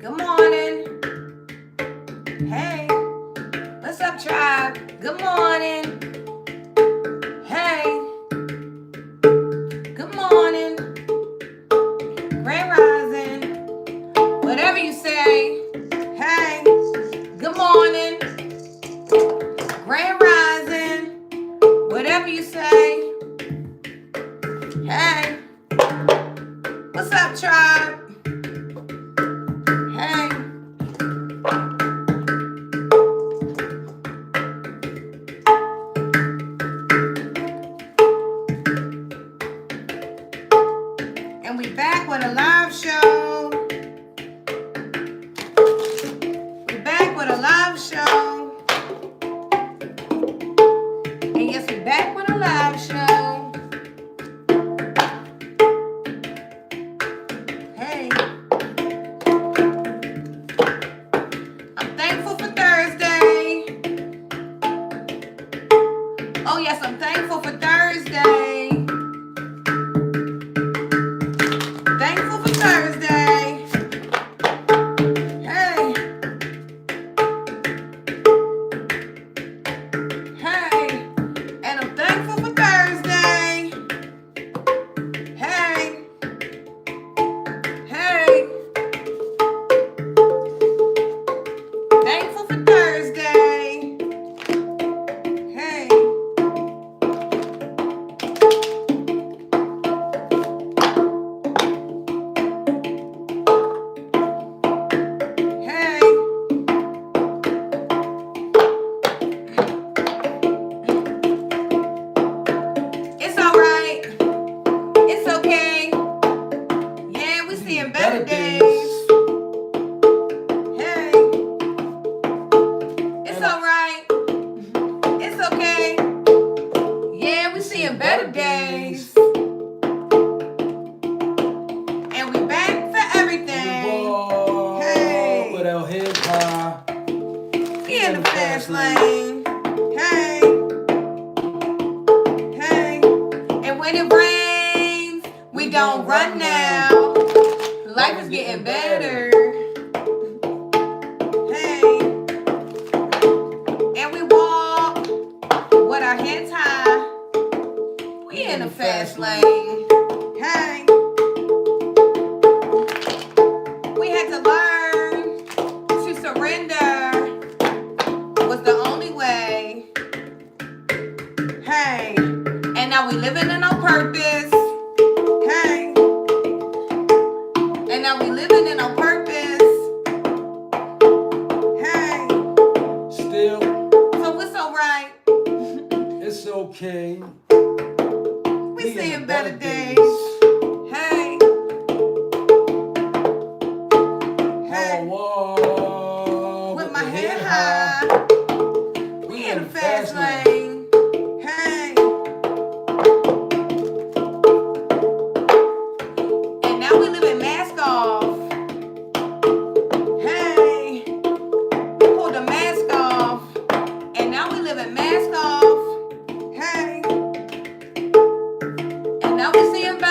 Good morning. Hey, what's up, tribe? Good morning. Hey, good morning. Grand rising. Whatever you say. Hey, good morning. Grand rising. Whatever you say. Hey, what's up, tribe? Hey. And we back with a live show. We back with a live show. And yes, we back with a live show. Hey. I'm thankful for Thursday. Oh yes, I'm thankful for Thursday. Thankful for Thursday. Hey. Hey. And I'm thankful for Thursday. Hey. Hey. Thankful for Thursday. Hey. Hey. It's all right. It's okay. Yeah, we seeing better days. Hey. It's all right. It's okay. Yeah, we seeing better days. And we back for everything. Hey. With our head high. We in the fast lane. Hey. Hey. And when it rains, we don't run now. Life is getting better. Hey. And we walk with our heads high. We in the fast lane. Hey. We had to learn to surrender was the only way. Hey. And now we living in our purpose. Hey. And now we living in our purpose. Hey. Still, So it's alright. it's okay. We seeing better days. Hey. Hey. Oh, With my head high. We in the fast lane. Hey. And now we living mask off. Hey. We pulled the mask off. And now we living mask off. Hey. And now we seeing better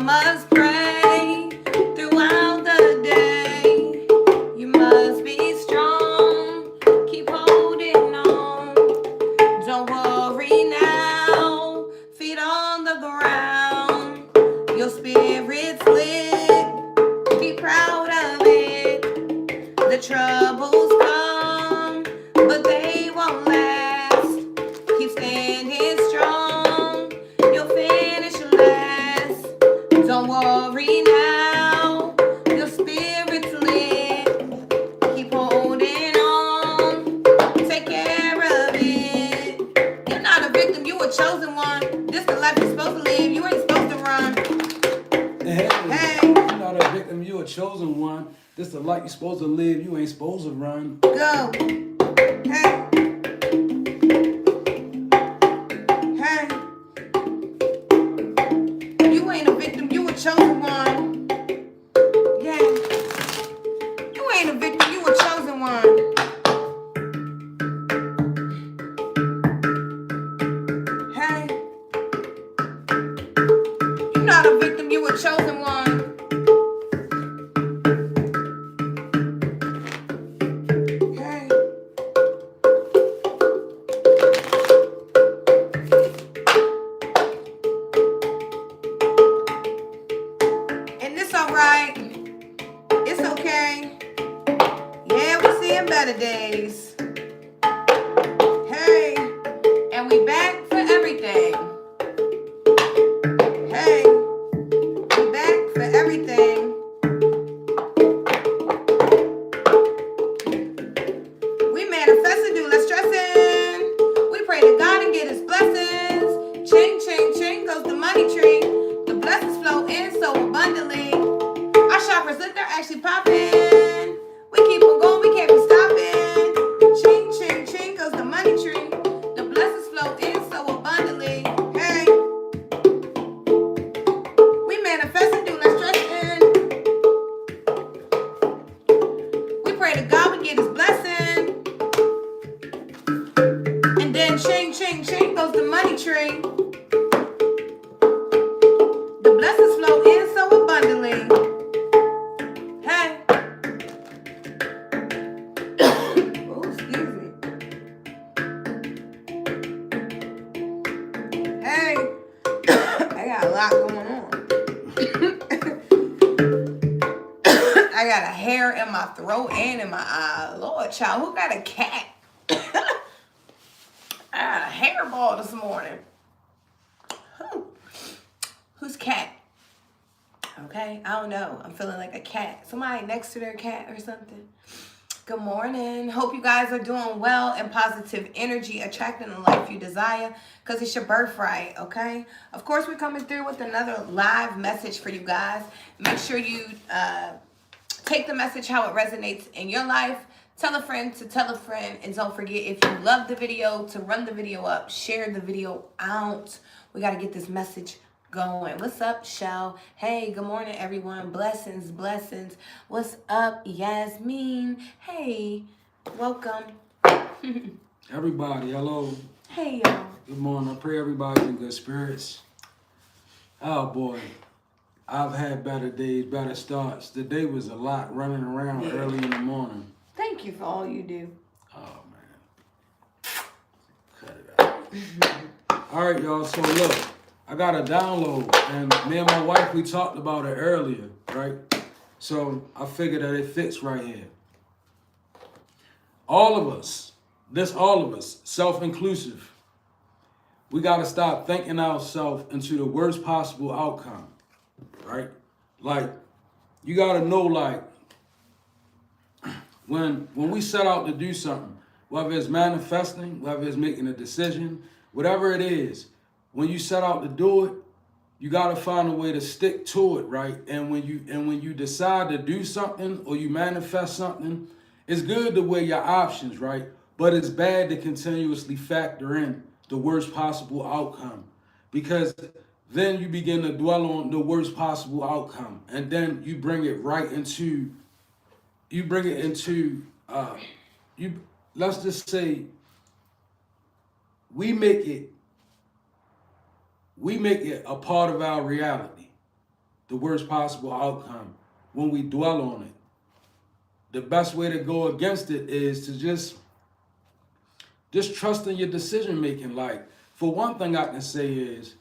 must pray throughout the day. You must be strong. Keep holding on. Don't worry now. Feet on the ground. Your spirit's lit. Be proud of it. The troubles come, but they won't last. Keep standing strong. You'll finish last. Don't worry now. Your spirit's lit. Keep holding on. Take care of it. You're not a victim. You a chosen one. This the life you're supposed to live. You ain't supposed to run. Hey, Hey. you're not a victim, you're a chosen one. This the life you're supposed to live, you ain't supposed to run. Go. Hey. Hey. You ain't a victim, you a chosen one. Yeah. You ain't a victim, you a chosen one. Hey. You're not a victim, you a chosen one. Hey. And it's alright. It's okay. Yeah, we're seeing better days. Hey. And we back for everything. Hey. We back for everything. We manifest and do less stressing. We pray to God and get his blessings. Ching, ching, ching goes the money tree. The blessings flow in so abundantly. Our chakras, they're actually popping. We keep on going, we can't be stopping. Ching, ching, ching goes the money tree. The blessings flow in so abundantly. Hey. We manifest and do less stressing. We pray to God, we get his blessing. And then ching, ching, ching goes the money tree. The blessings flow in so abundantly. Hey. Oh, excuse me. Hey. I got a lot going on. I got a hair in my throat and in my eye. Lord, child, who got a cat? I had a hairball this morning. Who's cat? Okay, I don't know. I'm feeling like a cat. Somebody next to their cat or something. Good morning. Hope you guys are doing well and positive energy, attracting the life you desire, because it's your birthright, okay? Of course, we're coming through with another live message for you guys. Make sure you take the message how it resonates in your life. Tell a friend to tell a friend. And don't forget, if you love the video, to run the video up. Share the video out. We got to get this message going. What's up, Shell? Hey, good morning, everyone. Blessings, blessings. What's up, Yasmin? Hey, welcome. Everybody, hello. Hey, y'all. Good morning. I pray everybody's in good spirits. Oh boy, I've had better days, better starts. The day was a lot running around early in the morning. Thank you for all you do. Oh man. Cut it out. All right, y'all. So look, I got a download, and me and my wife, we talked about it earlier, right? So I figured that it fits right here. All of us, self-inclusive, we got to stop thinking ourselves into the worst possible outcome, right? Like, you got to know, like, when we set out to do something, whether it's manifesting, whether it's making a decision, whatever it is, when you set out to do it, you got to find a way to stick to it, right? And when you decide to do something or you manifest something, it's good to weigh your options, right? But it's bad to continuously factor in the worst possible outcome, because then you begin to dwell on the worst possible outcome, and then you bring it right into, let's just say, we make it a part of our reality. the worst possible outcome when we dwell on it. The best way to go against it is to just trust in your decision making. Like, for one thing I can say is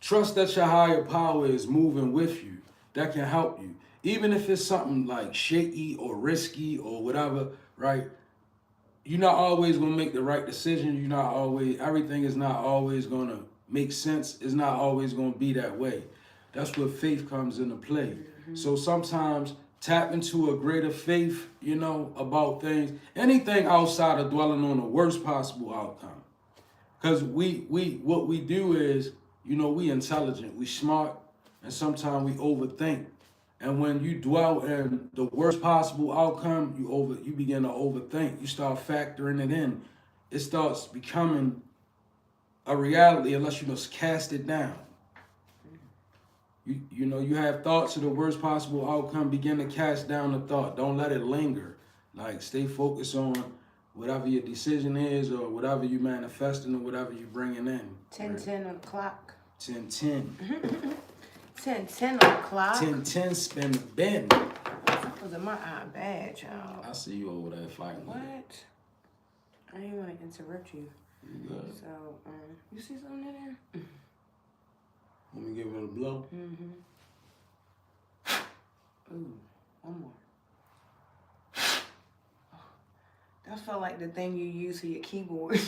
trust that your higher power is moving with you. That can help you. Even if it's something like shaky or risky or whatever, right? You're not always gonna make the right decision. You're not always, everything is not always gonna make sense. It's not always gonna be that way. That's where faith comes into play. So sometimes tap into a greater faith, you know, about things, anything outside of dwelling on the worst possible outcome. Because what we do is, you know, we intelligent, we smart, and sometimes we overthink. And when you dwell in the worst possible outcome, you begin to overthink. You start factoring it in. It starts becoming a reality unless you just cast it down. You know, you have thoughts of the worst possible outcome, begin to cast down the thought. Don't let it linger. Like, stay focused on whatever your decision is or whatever you're manifesting or whatever you're bringing in. 10:10 on the clock. 10:10. 10:10 on the clock. 10:10 spin the bin. That was in my eye bad, y'all. I see you over there fighting with it. What? I didn't want to interrupt you. You good? So, you see something in there? Want me to give it a blow? Mm-hmm. Ooh, one more. That felt like the thing you use for your keyboard.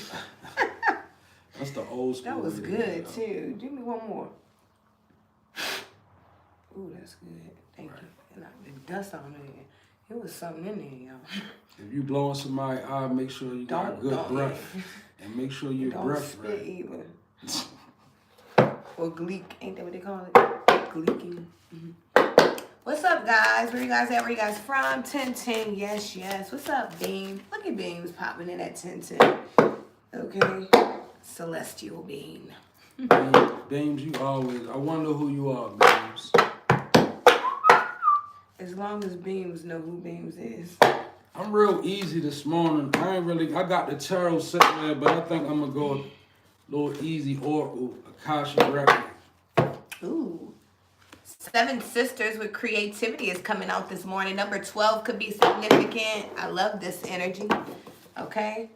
That's the old school. That was good, too. Give me one more. Ooh, that's good. Thank you. And the dust on it. It was something in there, y'all. If you blowing somebody out, make sure you got good breath. And make sure your breath don't spit right. either. Or gleek. Ain't that what they call it? Gleeking. Mm-hmm. What's up, guys? Where you guys at? Where you guys from? 10:10. Yes, yes. What's up, Beam? Look at Beam's popping in at 10:10. Okay. Celestial Beam. Beams, you always. I wonder who you are, Beams. As long as Beams know who Beams is. I'm real easy this morning. I got the tarot sitting there, but I think I'm going to go a little easy Oracle, Akasha record. Ooh. 7 Sisters with Creativity is coming out this morning. Number 12 could be significant. I love this energy. Okay.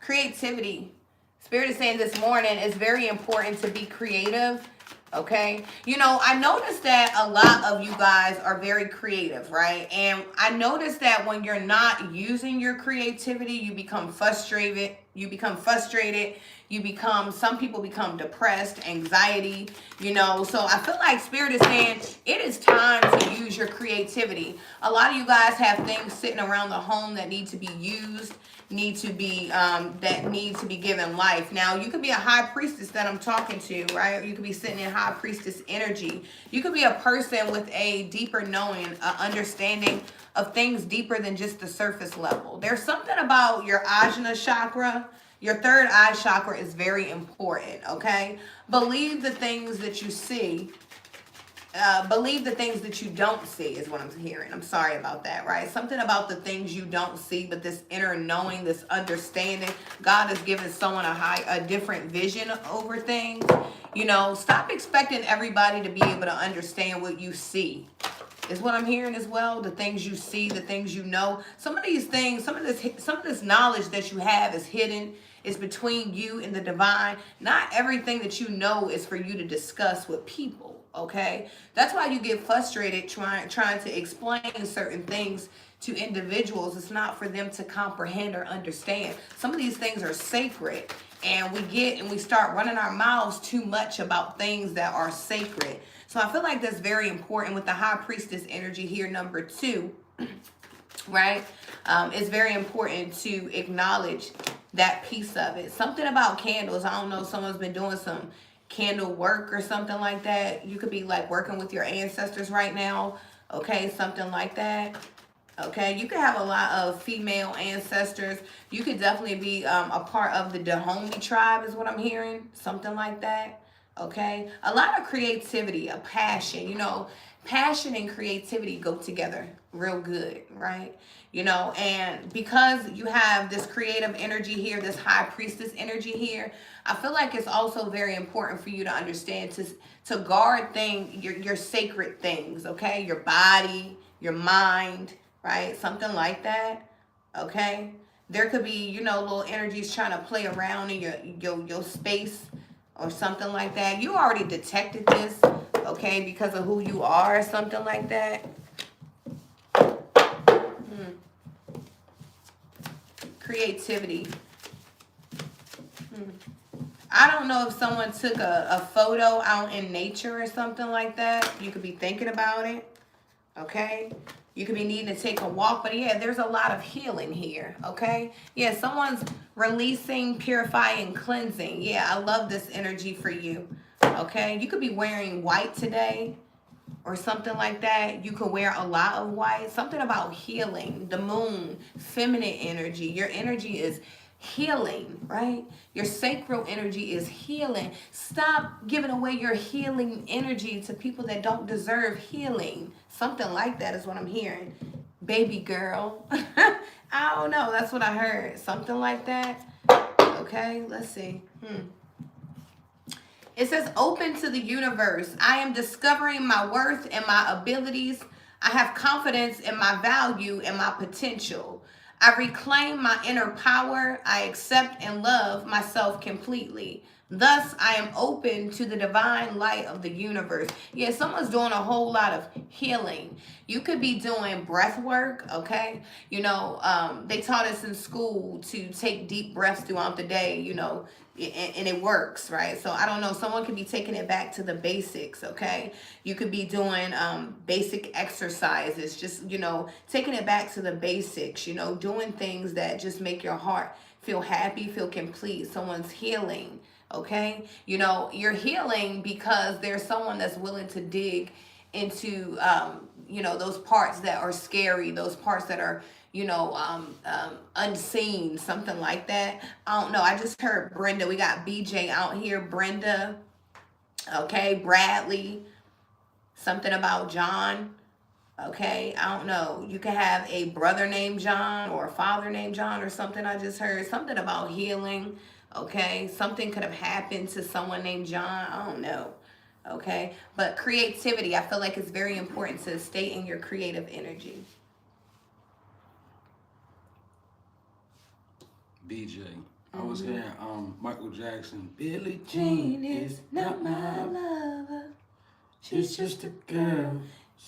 Creativity. Spirit is saying this morning it's very important to be creative. Okay. You know, I noticed that a lot of you guys are very creative, right? And I noticed that when you're not using your creativity, you become frustrated. Some people become depressed, anxiety, you know. So I feel like Spirit is saying it is time to use your creativity. A lot of you guys have things sitting around the home that need to be used, need to be given life. Now, you could be a high priestess that I'm talking to, right? You could be sitting in high priestess energy. You could be a person with a deeper knowing, understanding of things deeper than just the surface level. There's something about your Ajna chakra. Your third eye chakra is very important, okay? Believe the things that you see. Believe the things that you don't see is what I'm hearing. I'm sorry about that, right? Something about the things you don't see, but this inner knowing, this understanding. God has given someone a different vision over things. You know, stop expecting everybody to be able to understand what you see. Is what I'm hearing as well. The things you see, the things you know. Some of these things, some of this knowledge that you have is hidden. It's between you and the divine. Not everything that you know is for you to discuss with people. Okay, that's why you get frustrated trying to explain certain things to individuals. It's not for them to comprehend or understand. Some of these things are sacred, and we start running our mouths too much about things that are sacred. So I feel like that's very important with the high priestess energy here, number 2, right? It's very important to acknowledge that piece of it. Something about candles. I don't know, someone's been doing some candle work or something like that. You could be like working with your ancestors right now. Okay, something like that. Okay, you could have a lot of female ancestors. You could definitely be a part of the Dahomey tribe is what I'm hearing. Something like that. Okay? A lot of creativity, a passion, passion and creativity go together real good, right? And because you have this creative energy here, this high priestess energy here, I feel like it's also very important for you to understand to guard your sacred things, okay? Your body, your mind, right? Something like that. Okay? There could be, little energies trying to play around in your space or something like that. You already detected this, okay, because of who you are or something like that. Creativity. I don't know if someone took a photo out in nature or something like that. You could be thinking about it, okay? You could be needing to take a walk, but yeah, there's a lot of healing here, okay? Yeah, someone's releasing, purifying, cleansing. Yeah, I love this energy for you, okay? You could be wearing white today or something like that. You could wear a lot of white. Something about healing, the moon, feminine energy. Your energy is healing, right? Your sacral energy is healing. Stop giving away your healing energy to people that don't deserve healing. Something like that is what I'm hearing. Baby girl. I don't know. That's what I heard. Something like that. Okay, let's see. It says, open to the universe. I am discovering my worth and my abilities. I have confidence in my value and my potential. I reclaim my inner power. I accept and love myself completely. Thus, I am open to the divine light of the universe. Yeah, someone's doing a whole lot of healing. You could be doing breath work, okay? They taught us in school to take deep breaths throughout the day, and it works, right? So I don't know, someone could be taking it back to the basics, okay? You could be doing basic exercises, just, taking it back to the basics, doing things that just make your heart feel happy, feel complete. Someone's healing, okay? You're healing because there's someone that's willing to dig into, those parts that are scary, those parts that are, unseen, something like that. I don't know. I just heard Brenda. We got BJ out here. Brenda. Okay. Bradley. Something about John. Okay. I don't know. You could have a brother named John or a father named John or something. I just heard something about healing. Okay. Something could have happened to someone named John. I don't know. Okay. But creativity, I feel like it's very important to stay in your creative energy. BJ. I was hearing Michael Jackson. Billie Jean is not my lover. She's just a girl.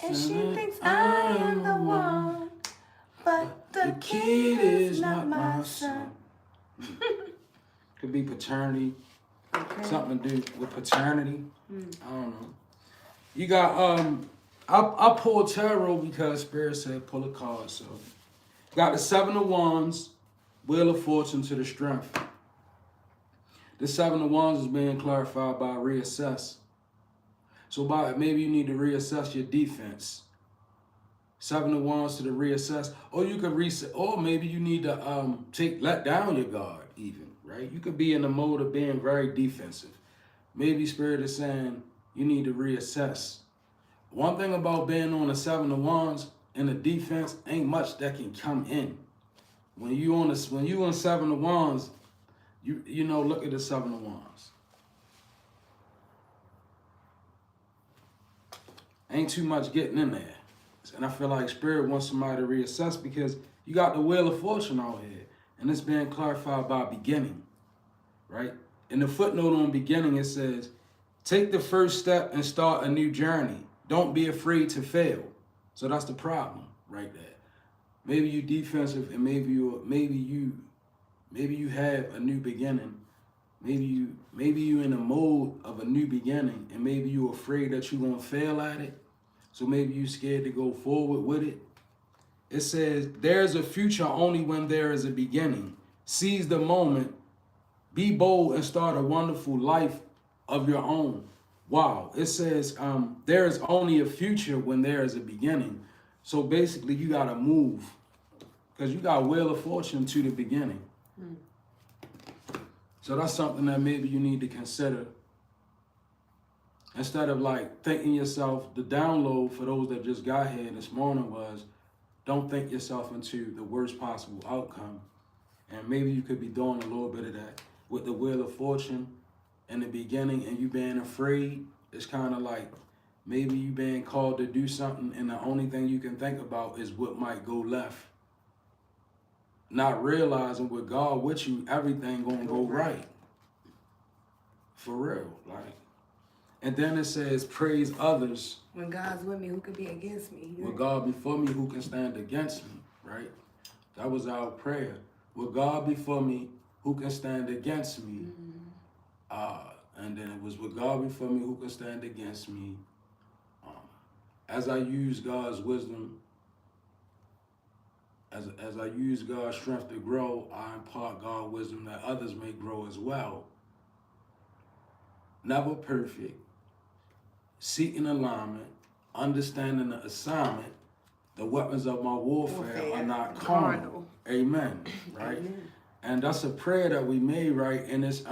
And she thinks I am the one. But the kid is not my son. Could be paternity. Okay. Something to do with paternity. I don't know. You got I pulled tarot because Spirit said pull a card. So got the 7 of Wands. Wheel of Fortune to the Strength. The 7 of Wands is being clarified by reassess. So maybe you need to reassess your defense. 7 of Wands to the reassess. Or you could reset. Or maybe you need to let down your guard even, right? You could be in the mode of being very defensive. Maybe Spirit is saying you need to reassess. One thing about being on the 7 of Wands in the defense, ain't much that can come in. When you on 7 of Wands, you know, look at the 7 of Wands. Ain't too much getting in there. And I feel like Spirit wants somebody to reassess because you got the Wheel of Fortune out here. And it's being clarified by beginning, right? In the footnote on beginning, it says, take the first step and start a new journey. Don't be afraid to fail. So that's the problem right there. Maybe you defensive and maybe you have a new beginning. Maybe you in a mode of a new beginning and maybe you're afraid that you're gonna fail at it. So maybe you scared to go forward with it. It says there's a future only when there is a beginning. Seize the moment, be bold and start a wonderful life of your own. Wow. It says there is only a future when there is a beginning. So basically, you got to move because you got Wheel of Fortune to the beginning. So that's something that maybe you need to consider Instead of like thinking yourself, the download for those that just got here this morning was, don't think yourself into the worst possible outcome. And maybe you could be doing a little bit of that with the Wheel of Fortune in the beginning, and you being afraid. It's kind of like maybe you being called to do something, and the only thing you can think about is what might go left. Not realizing with God with you, everything gonna go right. For real, like. And then it says, praise others. When God's with me, who could be against me? With God before me, who can stand against me, right? That was our prayer. With God before me, who can stand against me? And then it was with God before me, who can stand against me? As I use God's wisdom, as I use God's strength to grow, I impart God's wisdom that others may grow as well. Never perfect, seeking alignment, understanding the assignment. The weapons of my warfare are not carnal. Amen. Right? Amen. And that's a prayer that we made, right? And it's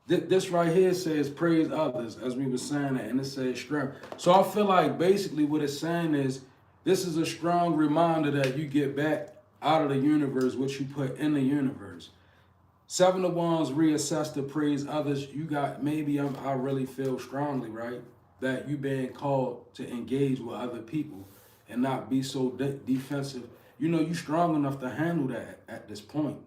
this right here says praise others, as we were saying that, and it says strength. So I feel like basically what it's saying is this is a strong reminder that you get back out of the universe what you put in the universe. 7 of Wands, reassess to praise others. You got, maybe I really feel strongly, right, that you being called to engage with other people and not be so defensive. You know, you strong enough to handle that at this point.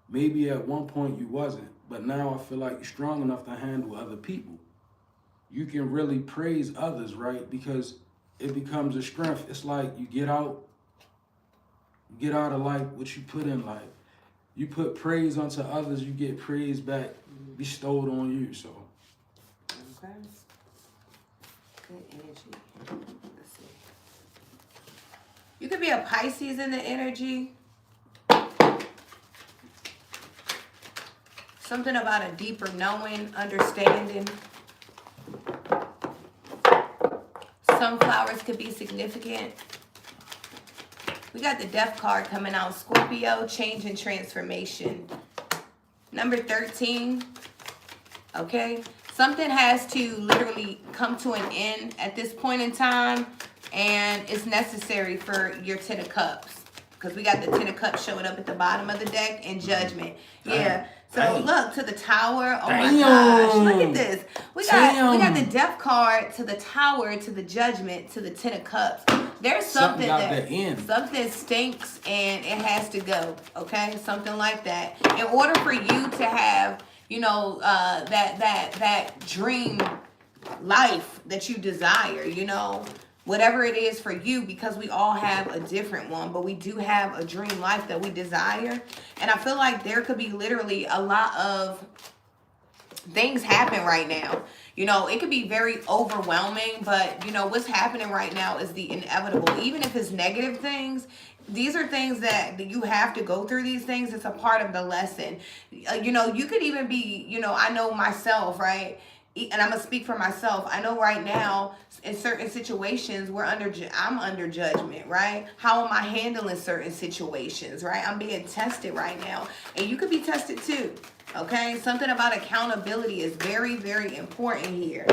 Maybe at one point you wasn't, but now I feel like you're strong enough to handle other people. You can really praise others, right, because it becomes a strength. It's like you get out of life what you put in life. You put praise onto others, you get praise back bestowed on you. So, okay, good energy. Let's see. You could be a Pisces in the energy. Something about a deeper knowing, understanding. Sunflowers could be significant. We got the Death card coming out. Scorpio, change and transformation. Number 13. Okay. Something has to literally come to an end at this point in time. And it's necessary for your 10 of Cups. Because we got the 10 of Cups showing up at the bottom of the deck and Judgment. Yeah. So look, to the Tower. Oh my gosh. Look at this. We got the Death card, to the Tower, to the Judgment, to the 10 of Cups. There's something something stinks and it has to go. Okay? Something like that. In order for you to have, you know, that dream life that you desire, you know, whatever it is for you, because we all have a different one, but we do have a dream life that we desire. And I feel like there could be literally a lot of things happen right now. You know, it could be very overwhelming, but you know, what's happening right now is the inevitable. Even if it's negative things, these are things that you have to go through these things. It's a part of the lesson. You know, you could even be, you know, I know myself, right? And I'm going to speak for myself. I know right now in certain situations I'm under judgment, right? How am I handling certain situations, right? I'm being tested right now. And you could be tested too. Okay? Something about accountability is very, very important here.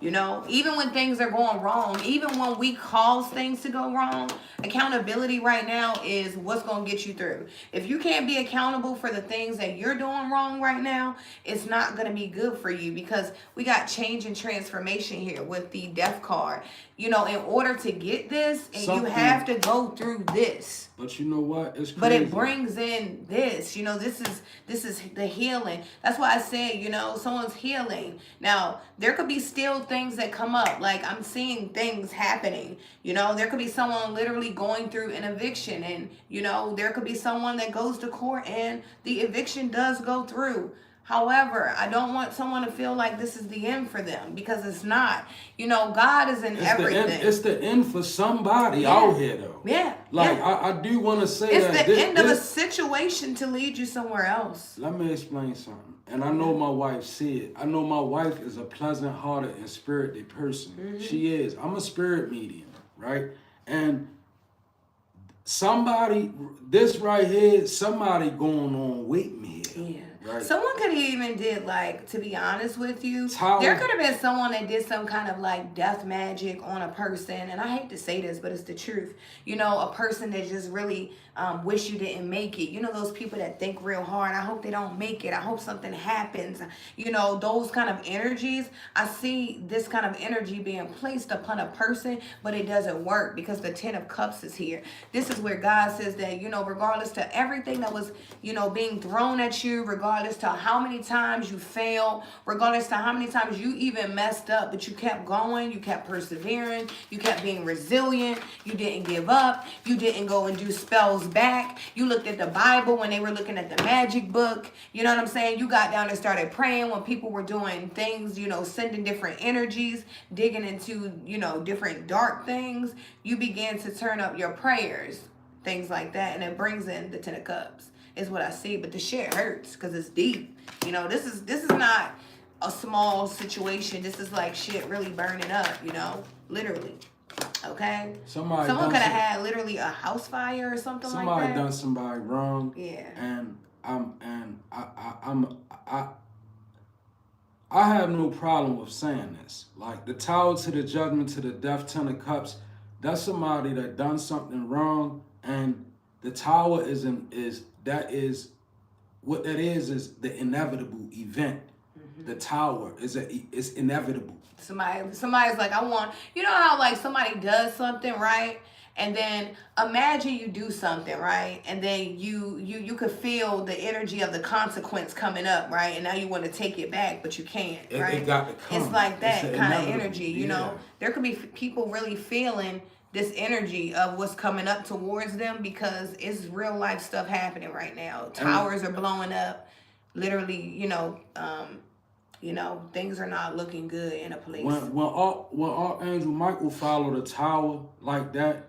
You know, even when things are going wrong, even when we cause things to go wrong, accountability right now is what's going to get you through. If you can't be accountable for the things that you're doing wrong right now, it's not going to be good for you, because we got change and transformation here with the Death card. You know, in order to get this, and you have to go through this. But you know what? It's crazy. But it brings in this. You know, this is the healing. That's why I said, you know, someone's healing. Now, there could be still things that come up. Like, I'm seeing things happening. You know, there could be someone literally going through an eviction. And, you know, there could be someone that goes to court and the eviction does go through. However, I don't want someone to feel like this is the end for them, because it's not. You know, God is in everything. It's the end for somebody out here, though. Yeah. Like, yeah. I do want to say it's the end of a situation to lead you somewhere else. Let me explain something. And I know my wife said, I know my wife is a pleasant-hearted and spirited person. Mm-hmm. She is. I'm a spirit medium, right? And somebody, this right here, somebody going on with me here. Yeah. right? Someone could have even did, like, to be honest with you, Tower. there could have been someone that did some kind of like death magic on a person, and I hate to say this, but it's the truth. You know, a person that just really wish you didn't make it. You know, those people that think real hard. I hope they don't make it. I hope something happens. You know, those kind of energies. I see this kind of energy being placed upon a person, but it doesn't work because the Ten of Cups is here. This is where God says that, you know, regardless to everything that was, you know, being thrown at you, regardless to how many times you failed, regardless to how many times you even messed up, but you kept going, you kept persevering, you kept being resilient, you didn't give up, you didn't go and do spells back, you looked at the Bible when they were looking at the magic book, you know what I'm saying? You got down and started praying when people were doing things, you know, sending different energies, digging into, you know, different dark things. You began to turn up your prayers, things like that, and it brings in the Ten of Cups is what I see. But the shit hurts because it's deep. You know, this is not a small situation. This is like shit really burning up, you know, literally. Okay. Someone could have had literally a house fire or something like that. Somebody done somebody wrong. Yeah. And I have no problem with saying this. Like the Tower to the Judgment to the Death, Ten of Cups, that's somebody that done something wrong, and the Tower is what that is the inevitable event. Mm-hmm. The Tower is inevitable. Somebody's like, I want, you know how like somebody does something, right? And then imagine you do something, right? And then you could feel the energy of the consequence coming up, right? And now you want to take it back, but you can't, right? It got to come. It's like that kind of energy, you know? There could be people really feeling this energy of what's coming up towards them because it's real life stuff happening right now. Towers are blowing up. Literally, you know, things are not looking good in a place. When Archangel Michael followed a tower like that,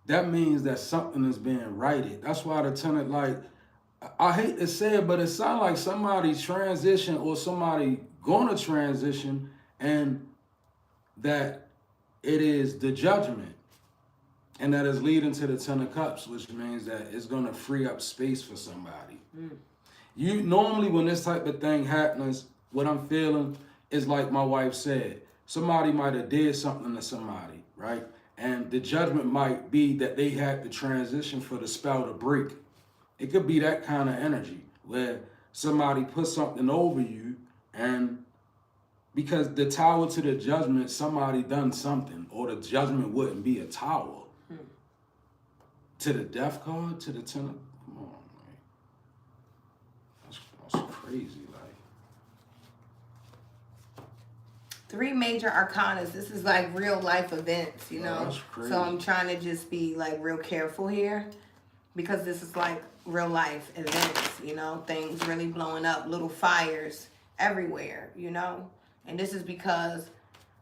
that means that something is being righted. That's why the tenant, like, I hate to say it, but it sounds like somebody transition or somebody gonna transition, and that it is the judgment, and that is leading to the Ten of Cups, which means that it's gonna free up space for somebody. You normally, when this type of thing happens, what I'm feeling is like my wife said, somebody might have did something to somebody, right? And the judgment might be that they had to transition for the spell to break. It could be that kind of energy where somebody put something over you, and because the Tower to the Judgment, somebody done something, or the judgment wouldn't be a tower. To the Death card, to the Ten of, come on, man. That's crazy, like. 3 major arcanas. This is like real life events, you know? That's crazy. So I'm trying to just be like real careful here because this is like real life events, you know? Things really blowing up, little fires everywhere, you know? And this is because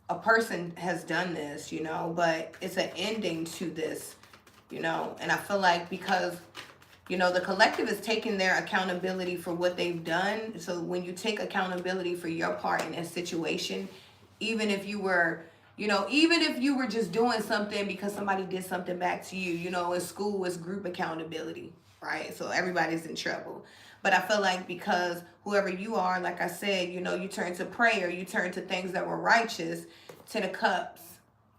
a person has done this, you know, but it's an ending to this, you know? And I feel like because, you know, the collective is taking their accountability for what they've done. So when you take accountability for your part in a situation, even if you were, you know, even if you were just doing something because somebody did something back to you, you know, in school it's group accountability, right? So everybody's in trouble. But I feel like because whoever you are, like I said, you know, you turn to prayer, you turn to things that were righteous, Ten of Cups,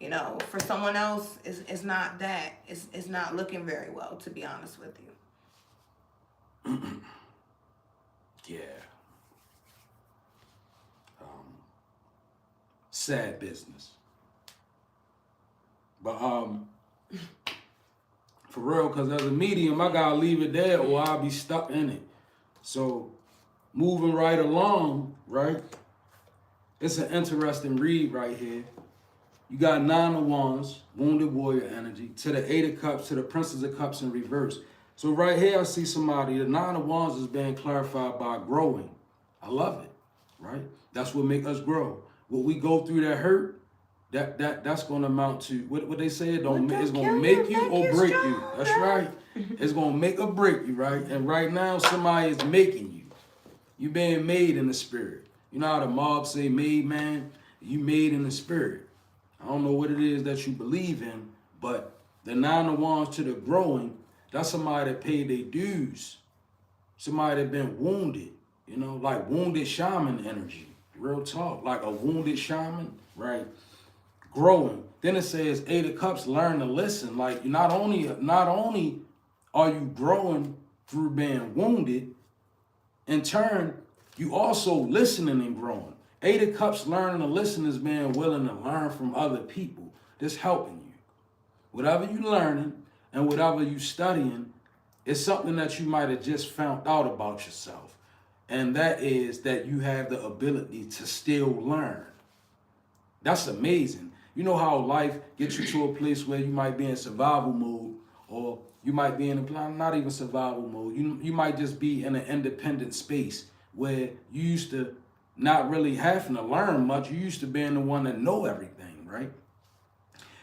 you know, for someone else, it's not that. It's not looking very well, to be honest with you. Yeah. Sad business. But for real, because as a medium, I gotta leave it there or I'll be stuck in it. So moving right along, right? It's an interesting read right here. You got 9 of Wands, Wounded Warrior energy, to the 8 of Cups, to the Princess of Cups in reverse. So right here, I see somebody, the 9 of Wands is being clarified by growing. I love it, right? That's what make us grow. What we go through that hurt, that's going to amount to, what they say, it's going to make you or break you. That's right. It's going to make or break you, right? And right now, somebody is making you. You being made in the spirit. You know how the mob say made, man? You made in the spirit. I don't know what it is that you believe in, but the 9 of Wands to the growing, that's somebody that paid their dues. Somebody that been wounded, you know, like wounded shaman energy. Real talk, like a wounded shaman, right? Growing. Then it says Eight of Cups, learn to listen. Like not only are you growing through being wounded, in turn, you also listening and growing. Eight of Cups, learning to listen is being willing to learn from other people. That's helping you. Whatever you learning and whatever you studying, it's something that you might have just found out about yourself. And that is that you have the ability to still learn. That's amazing. You know how life gets you to a place where you might be in survival mode, or you might be in a, not even survival mode. You might just be in an independent space where you used to not really having to learn much. You used to being the one that know everything, right?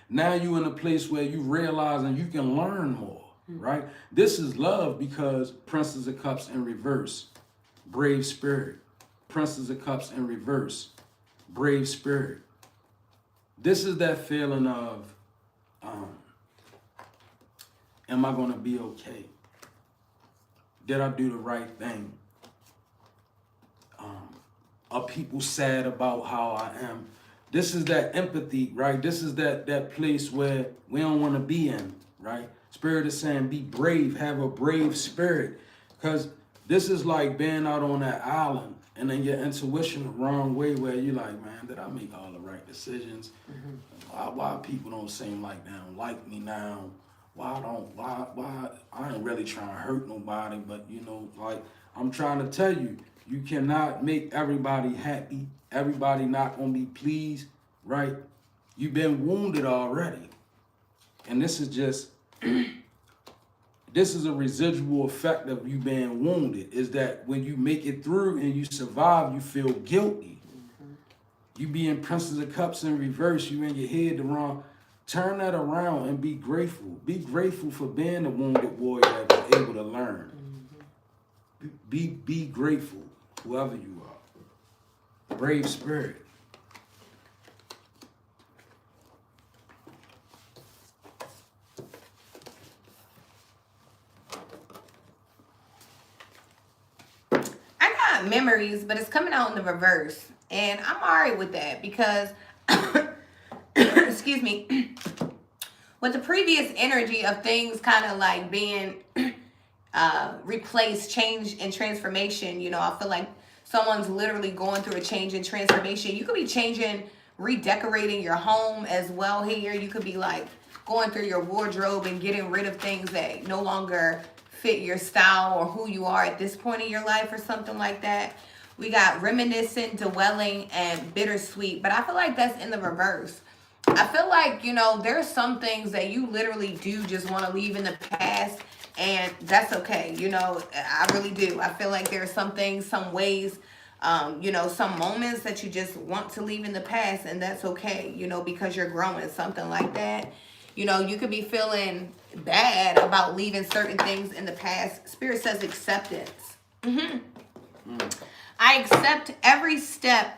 Now you in a place where you realizing you can learn more, right? This is love because Princess of Cups in reverse, brave spirit. Princess of Cups in reverse, brave spirit. This is that feeling of, am I gonna be okay? Did I do the right thing? Are people sad about how I am? This is that empathy, right? This is that place where we don't want to be in, right? Spirit is saying be brave, have a brave spirit. Because this is like being out on that island and then your intuition the wrong way where you're like, man, did I make all the right decisions? Why people don't seem like they don't like me now? Why I ain't really trying to hurt nobody, but you know, like I'm trying to tell you, you cannot make everybody happy. Everybody not gonna be pleased, right? You've been wounded already. And this is just, this is a residual effect of you being wounded, is that when you make it through and you survive, you feel guilty. You be in Princess of Cups in reverse, you in your head the wrong. Turn that around and be grateful. Be grateful for being a wounded warrior that was able to learn. Be grateful, whoever you are. Brave spirit. I got memories, but it's coming out in the reverse. And I'm alright with that because, excuse me, with the previous energy of things kind of like being replaced, change, and transformation, you know, I feel like someone's literally going through a change and transformation. You could be changing, redecorating your home as well here. You could be like going through your wardrobe and getting rid of things that no longer fit your style or who you are at this point in your life or something like that. We got reminiscent, dwelling, and bittersweet, but I feel like that's in the reverse. I feel like, you know, there's some things that you literally do just want to leave in the past, and that's okay. You know, I really do. I feel like there are some things, some ways, you know, some moments that you just want to leave in the past, and that's okay, you know, because you're growing, something like that. You know, you could be feeling bad about leaving certain things in the past. Spirit says acceptance. I accept every step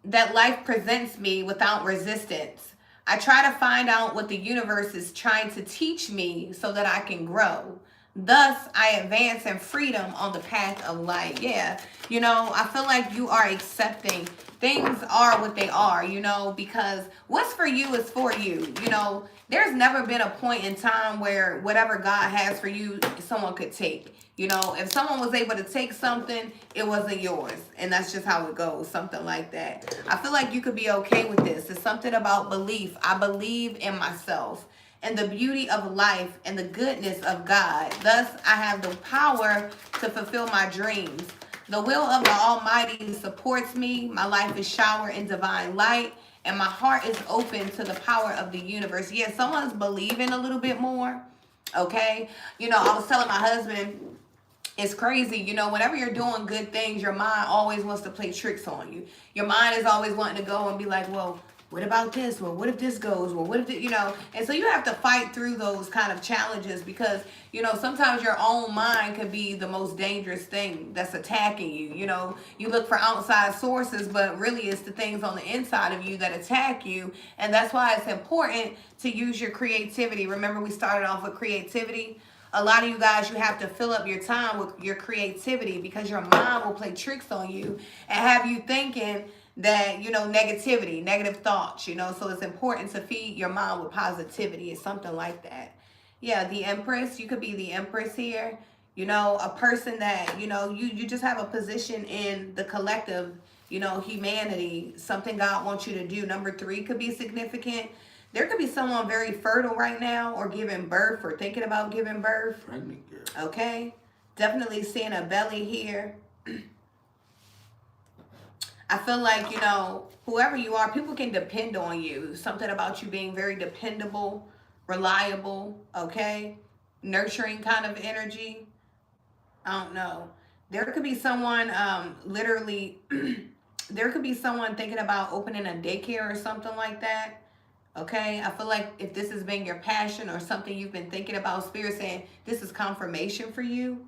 that life presents me without resistance. I try to find out what the universe is trying to teach me so that I can grow. Thus, I advance in freedom on the path of light. Yeah, you know, I feel like you are accepting. Things are what they are, you know, because what's for you is for you. You know, there's never been a point in time where whatever God has for you, someone could take. You know, if someone was able to take something, it wasn't yours. And that's just how it goes, something like that. I feel like you could be okay with this. It's something about belief. I believe in myself and the beauty of life and the goodness of God. Thus, I have the power to fulfill my dreams. The will of the Almighty supports me. My life is showered in divine light, and my heart is open to the power of the universe. Yeah, someone's believing a little bit more, okay? You know, I was telling my husband, it's crazy, you know, whenever you're doing good things, your mind always wants to play tricks on you. Your mind is always wanting to go and be like, well, what about this? Well, what if this goes? Well, what if, you know, and so you have to fight through those kind of challenges because, you know, sometimes your own mind could be the most dangerous thing that's attacking you. You know, you look for outside sources, but really it's the things on the inside of you that attack you. And that's why it's important to use your creativity. Remember, we started off with creativity. a lot of you guys, you have to fill up your time with your creativity, because your mind will play tricks on you and have you thinking that, negativity, negative thoughts, so it's important to feed your mind with positivity. It's something like that. Yeah, the Empress, you could be the Empress here. A person that, you just have a position in the collective, humanity, something God wants you to do. Number 3 could be significant. There could be someone very fertile right now, or giving birth, or thinking about giving birth. Pregnant girl. Okay? Definitely seeing a belly here. I feel like, whoever you are, people can depend on you. Something about you being very dependable, reliable, okay? Nurturing kind of energy. I don't know. There could be someone literally, there could be someone thinking about opening a daycare or something like that. Okay? I feel like if this has been your passion or something you've been thinking about, Spirit saying this is confirmation for you.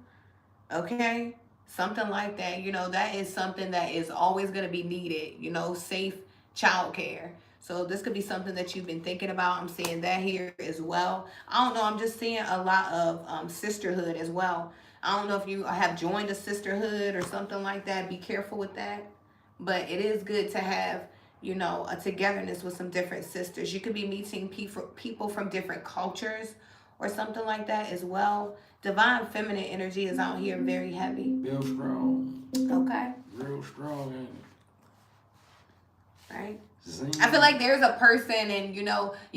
Okay? Something like that. That is something that is always going to be needed. Safe childcare. So this could be something that you've been thinking about. I'm seeing that here as well. I don't know. I'm just seeing a lot of sisterhood as well. I don't know if you have joined a sisterhood or something like that. Be careful with that. But it is good to have, a togetherness with some different sisters. You could be meeting people from different cultures or something like that as well. Divine feminine energy is out here very heavy. Real strong. Okay. Real strong, ain't it? Right. Zing. I feel like there's a person, and you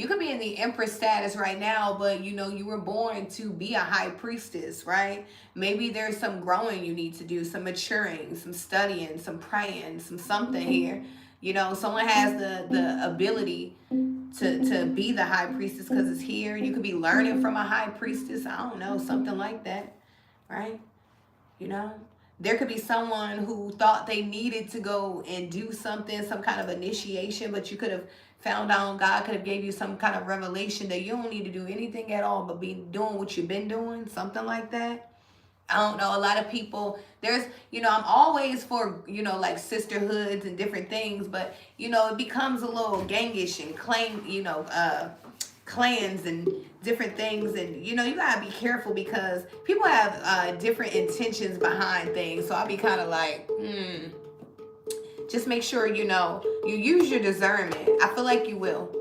could be in the Empress status right now, but you were born to be a high priestess, right? Maybe there's some growing you need to do, some maturing, some studying, some praying, some something here. Someone has the ability to be the high priestess because it's here. You could be learning from a high priestess. I don't know, something like that, right? There could be someone who thought they needed to go and do something, some kind of initiation, but you could have found out, God could have gave you some kind of revelation that you don't need to do anything at all but be doing what you've been doing, something like that. I don't know. A lot of people, there's, I'm always for, like sisterhoods and different things, but, it becomes a little gangish and clans and different things. And, you gotta be careful because people have different intentions behind things. So I'll be kind of like, just make sure, you use your discernment. I feel like you will,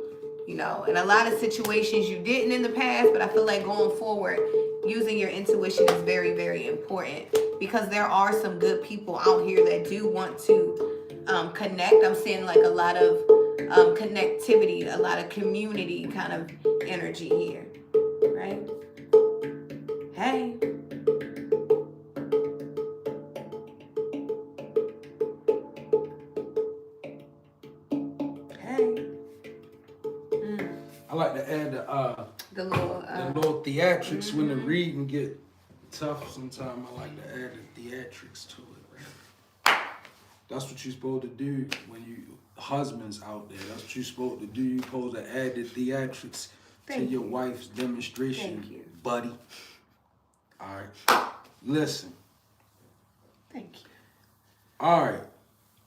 in a lot of situations you didn't in the past, but I feel like going forward, using your intuition is very, very important because there are some good people out here that do want to connect. I'm seeing like a lot of connectivity, a lot of community kind of energy here, right? Hey. I like to add the little theatrics when the reading get tough sometimes. I like to add the theatrics to it. Right? That's what you're supposed to do when you husbands out there. That's what you're supposed to do. You're supposed to add the theatrics to your wife's demonstration, buddy. All right. Listen. Thank you. All right.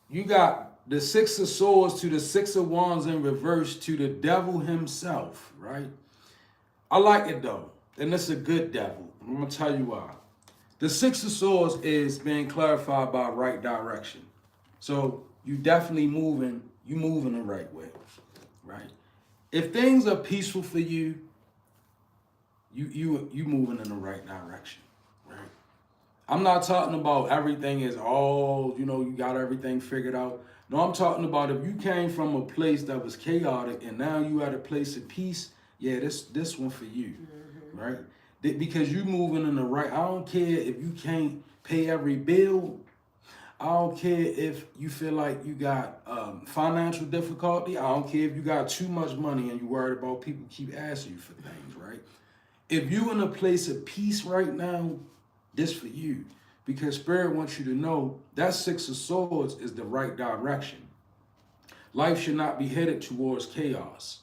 You got the 6 of Swords to the 6 of Wands in reverse to the devil himself, right? I like it though. And it's a good devil. I'm going to tell you why. The 6 of Swords is being clarified by right direction. So you definitely moving the right way, right? If things are peaceful for you, you moving in the right direction, right? I'm not talking about everything is all, you got everything figured out. No, I'm talking about if you came from a place that was chaotic and now you at a place of peace, yeah, this one for you, right? Because you moving in the right. I don't care if you can't pay every bill. I don't care if you feel like you got financial difficulty. I don't care if you got too much money and you worried about people keep asking you for things, right? If you in a place of peace right now, this for you. Because Spirit wants you to know that 6 of Swords is the right direction. Life should not be headed towards chaos,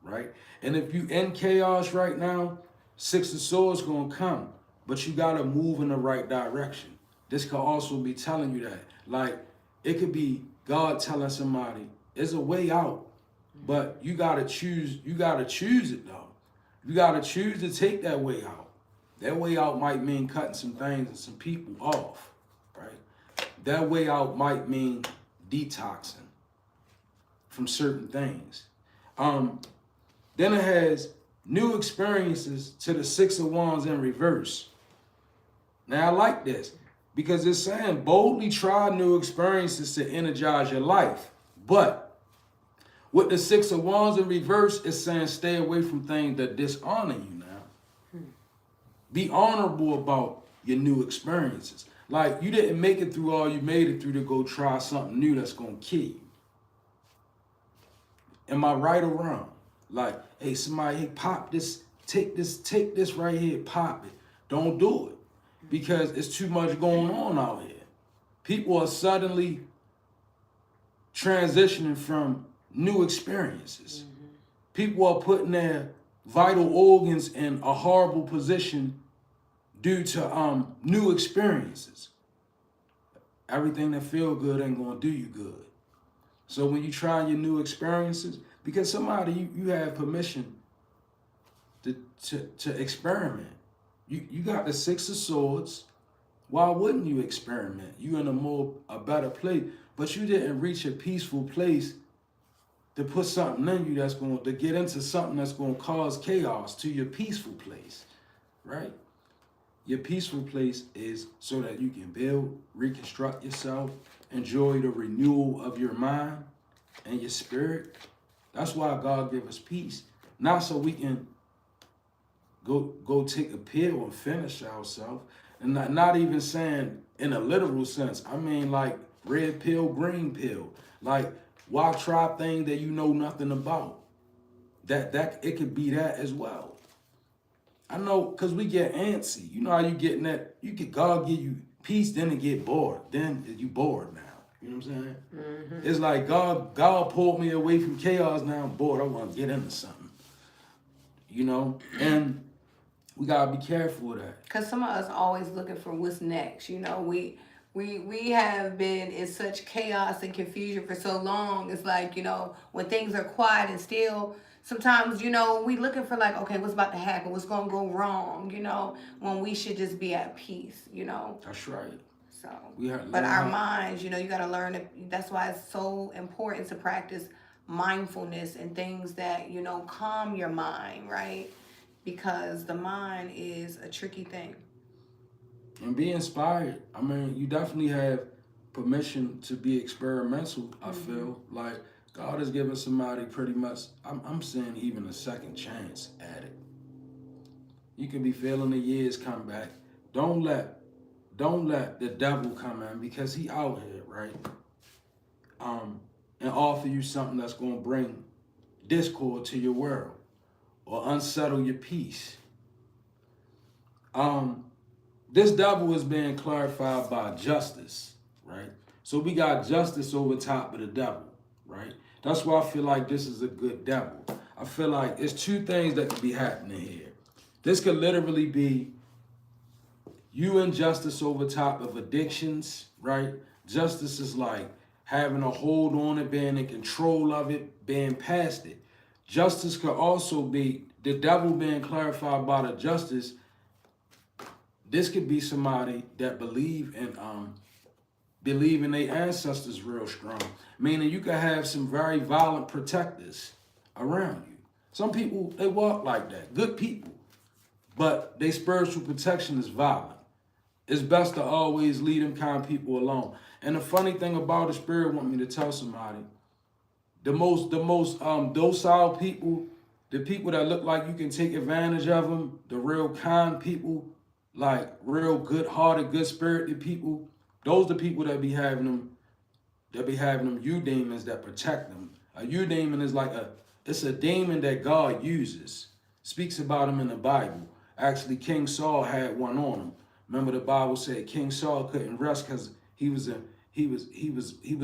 right? And if you in chaos right now, 6 of Swords gonna come, but you gotta move in the right direction. This could also be telling you that. Like, it could be God telling somebody, there's a way out, but you gotta choose it though. You gotta choose to take that way out. That way out might mean cutting some things and some people off, right? That way out might mean detoxing from certain things. Then it has new experiences to the Six of Wands in reverse. Now I like this because it's saying boldly try new experiences to energize your life. But with the Six of Wands in reverse, it's saying stay away from things that dishonor you now. Be honorable about your new experiences. Like you didn't make it through all you made it through to go try something new that's gonna kill you. Am I right or wrong? Like, hey, somebody, hey, pop this, take this right here, pop it. Don't do it because it's too much going on out here. People are suddenly transitioning from new experiences. People are putting their vital organs in a horrible position due to new experiences. Everything that feel good ain't gonna do you good. So when you try your new experiences, because somebody you have permission to experiment. You got the Six of Swords. Why wouldn't you experiment? You in a better place, but you didn't reach a peaceful place to put something in you that's going to get into something that's going to cause chaos to your peaceful place, right? Your peaceful place is so that you can build, reconstruct yourself, enjoy the renewal of your mind and your spirit. That's why God give us peace. Not so we can go take a pill and finish ourselves. And not even saying in a literal sense. I mean like red pill, green pill. Like why try things that you know nothing about? That it could be that as well. I know because we get antsy. You know how you getting that? God give you peace, then it get bored. Then you bored now. You know what I'm saying? Mm-hmm. It's like God pulled me away from chaos. Now I'm bored. I want to get into something. You know? And we gotta be careful of that. Because some of us always looking for what's next. You know, we have been in such chaos and confusion for so long. It's like, you know, when things are quiet and still, sometimes, you know, we looking for like, okay, what's about to happen? What's going to go wrong? You know, when we should just be at peace, you know. That's right. So, but our minds, you know, you got to learn it. That's why it's so important to practice mindfulness and things that, you know, calm your mind, right? Because the mind is a tricky thing. And be inspired. I mean, you definitely have permission to be experimental, I feel. Like, God has given somebody pretty much, I'm saying even a second chance at it. You can be feeling the years come back. Don't let the devil come in because he out here, right? And offer you something that's going to bring discord to your world or unsettle your peace. This devil is being clarified by justice, right? So we got justice over top of the devil, right? That's why I feel like this is a good devil. I feel like it's two things that could be happening here. This could literally be you in justice over top of addictions, right? Justice is like having a hold on it, being in control of it, being past it. Justice could also be the devil being clarified by the justice. This could be somebody that believe in their ancestors real strong. Meaning you could have some very violent protectors around you. Some people, they walk like that. Good people. But their spiritual protection is violent. It's best to always leave them kind of people alone. And the funny thing about the spirit want me to tell somebody, the most docile people, the people that look like you can take advantage of them, the real kind people, like real good-hearted, good-spirited people, those the people that be having them eudemons that protect them. A eudemon is like it's a demon that God uses. Speaks about him in the Bible. Actually, King Saul had one on him. Remember the Bible said King Saul couldn't rest because he was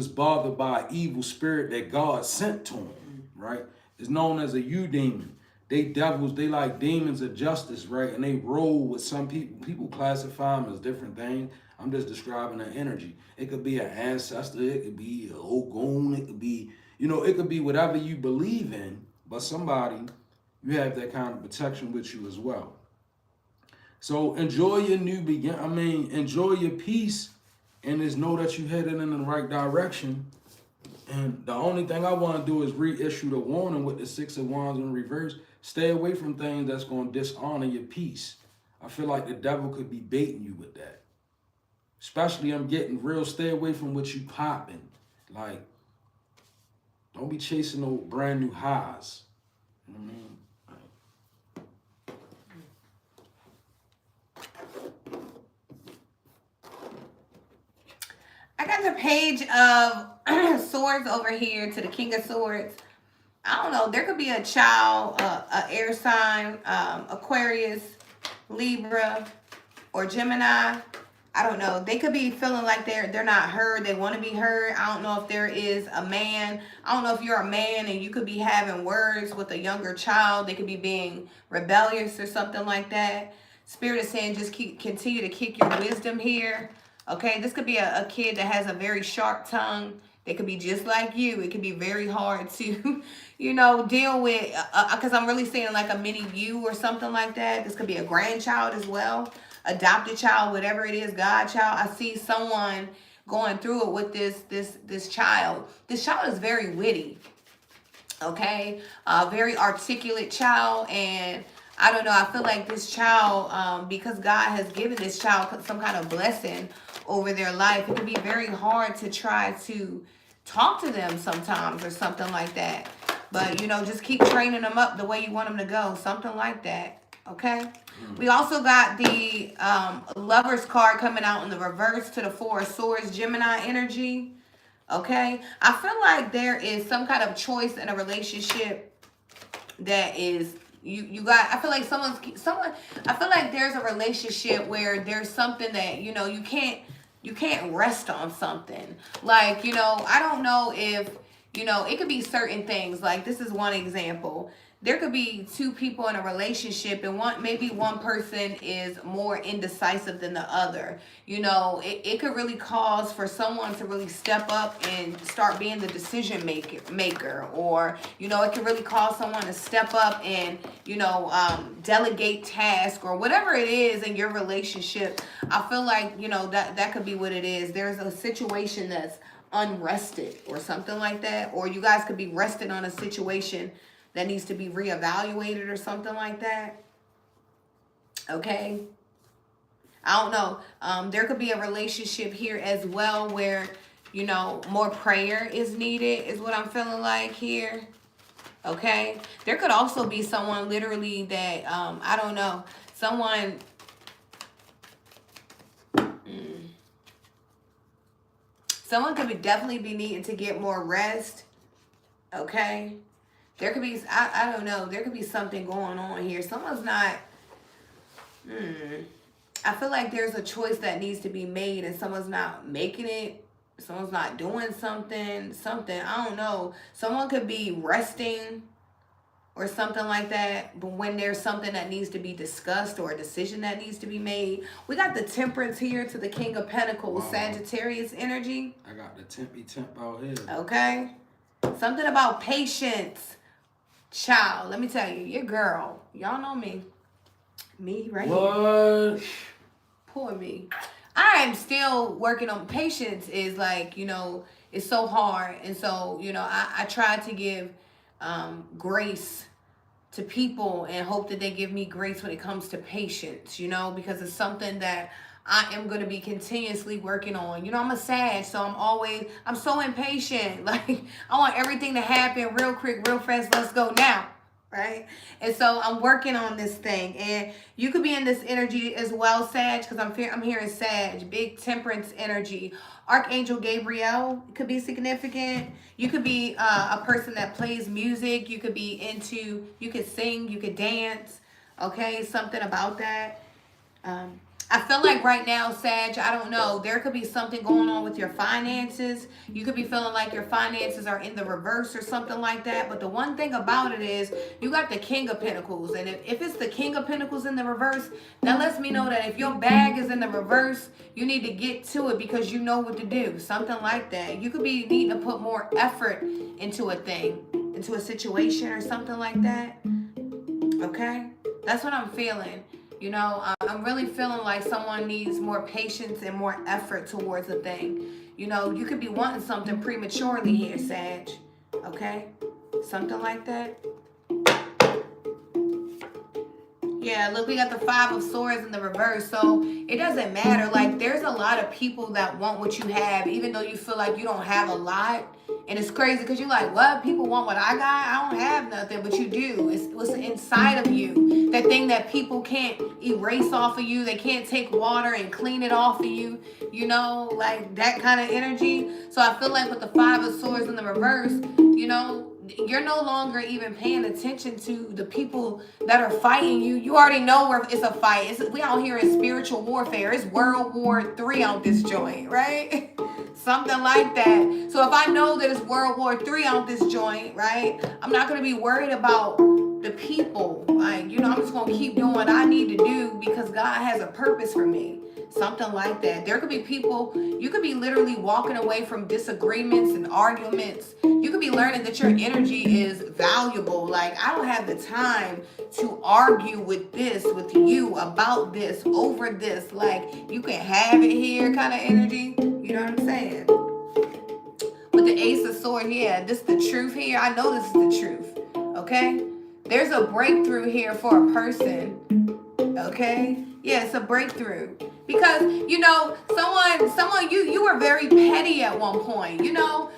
bothered by an evil spirit that God sent to him, right? It's known as a eudemon. They devils, they like demons of justice, right? And they roll with some people. People classify them as different things. I'm just describing the energy. It could be an ancestor. It could be an Ogun. It could be, it could be whatever you believe in. But somebody, you have that kind of protection with you as well. So enjoy your new begin. I mean, enjoy your peace, and just know that you're headed in the right direction. And the only thing I want to do is reissue the warning with the Six of Wands in reverse. Stay away from things that's going to dishonor your peace. I feel like the devil could be baiting you with that. Especially, I'm getting real. Stay away from what you popping. Like, don't be chasing no brand new highs. You know what I mean? I got the Page of Swords over here to the King of Swords. I don't know. There could be a child, a air sign, Aquarius, Libra, or Gemini. I don't know. They could be feeling like they're not heard. They want to be heard. I don't know if there is a man. I don't know if you're a man and you could be having words with a younger child. They could be being rebellious or something like that. Spirit is saying just continue to kick your wisdom here. Okay, this could be a kid that has a very sharp tongue. They could be just like you. It could be very hard to, you know, deal with, because I'm really saying like a mini you or something like that. This could be a grandchild as well, adopted child, whatever it is, godchild. I see someone going through it with this child. This child is very witty, okay? Very articulate child, and I don't know, I feel like this child, because God has given this child some kind of blessing over their life, it can be very hard to try to talk to them sometimes or something like that. But, you know, just keep training them up the way you want them to go, something like that, okay? We also got the Lover's card coming out in the reverse to the Four of Swords, Gemini energy, okay? I feel like there is some kind of choice in a relationship that is you got. I feel like someone I feel like there's a relationship where there's something that, you know, you can't rest on something. Like, you know, I don't know if, you know, it could be certain things. Like, this is one example. There could be two people in a relationship, and maybe one person is more indecisive than the other. You know, it could really cause for someone to really step up and start being the decision maker, or, you know, it could really cause someone to step up and, you know, delegate tasks or whatever it is in your relationship. I feel like, you know, that could be what it is. There's a situation that's unrested or something like that, or you guys could be rested on a situation that needs to be reevaluated or something like that. Okay. I don't know. There could be a relationship here as well where, you know, more prayer is needed is what I'm feeling like here. Okay. There could also be someone literally that, I don't know, someone, someone could definitely be needing to get more rest. Okay. There could be, I don't know, there could be something going on here. Someone's not, I feel like there's a choice that needs to be made and someone's not making it. Someone's not doing something, I don't know. Someone could be resting or something like that, but when there's something that needs to be discussed or a decision that needs to be made. We got the Temperance here to the King of Pentacles, Sagittarius energy. I got the temp out here. Okay. Something about patience. Child, let me tell you, your girl, y'all know me right here. What? Poor me. I am still working on patience. Is like, you know, it's so hard, and so, you know, I try to give grace to people and hope that they give me grace when it comes to patience, you know, because it's something that I am going to be continuously working on. You know, I'm a Sag, so I'm so impatient. Like, I want everything to happen real quick, real fast. Let's go now, right? And so I'm working on this thing. And you could be in this energy as well, Sag, because I'm hearing Sag, big Temperance energy. Archangel Gabriel could be significant. You could be a person that plays music. You could you could sing, you could dance, okay? Something about that. I feel like right now, Sag, I don't know, there could be something going on with your finances. You could be feeling like your finances are in the reverse or something like that. But the one thing about it is you got the King of Pentacles. And if it's the King of Pentacles in the reverse, that lets me know that if your bag is in the reverse, you need to get to it because you know what to do. Something like that. You could be needing to put more effort into a thing, into a situation or something like that. Okay? That's what I'm feeling. You know, I'm really feeling like someone needs more patience and more effort towards a thing. You know, you could be wanting something prematurely here, Sag. Okay? Something like that. Yeah, look, we got the Five of Swords in the reverse. So it doesn't matter. Like, there's a lot of people that want what you have, even though you feel like you don't have a lot. And it's crazy because you're like, what? People want what I got? I don't have nothing, but you do. It's what's inside of you. That thing that people can't erase off of you. They can't take water and clean it off of you. You know, like that kind of energy. So I feel like with the Five of Swords in the reverse, you know, you're no longer even paying attention to the people that are fighting you. You already know where it's a fight. We out here in spiritual warfare. It's World War III out this joint, right? Something like that. So if I know that it's World War III out this joint, right, I'm not going to be worried about the people. Like, you know, I'm just going to keep doing what I need to do because God has a purpose for me. Something like that. There could be people, you could be literally walking away from disagreements and arguments. You could be learning that your energy is valuable. Like, I don't have the time to argue with you about this, over this. Like, you can have it here kind of energy. You know what I'm saying? With the Ace of Swords, yeah, this is the truth here. I know this is the truth. Okay? There's a breakthrough here for a person. Okay? Yeah, it's a breakthrough. Because, you know, you were very petty at one point. You know,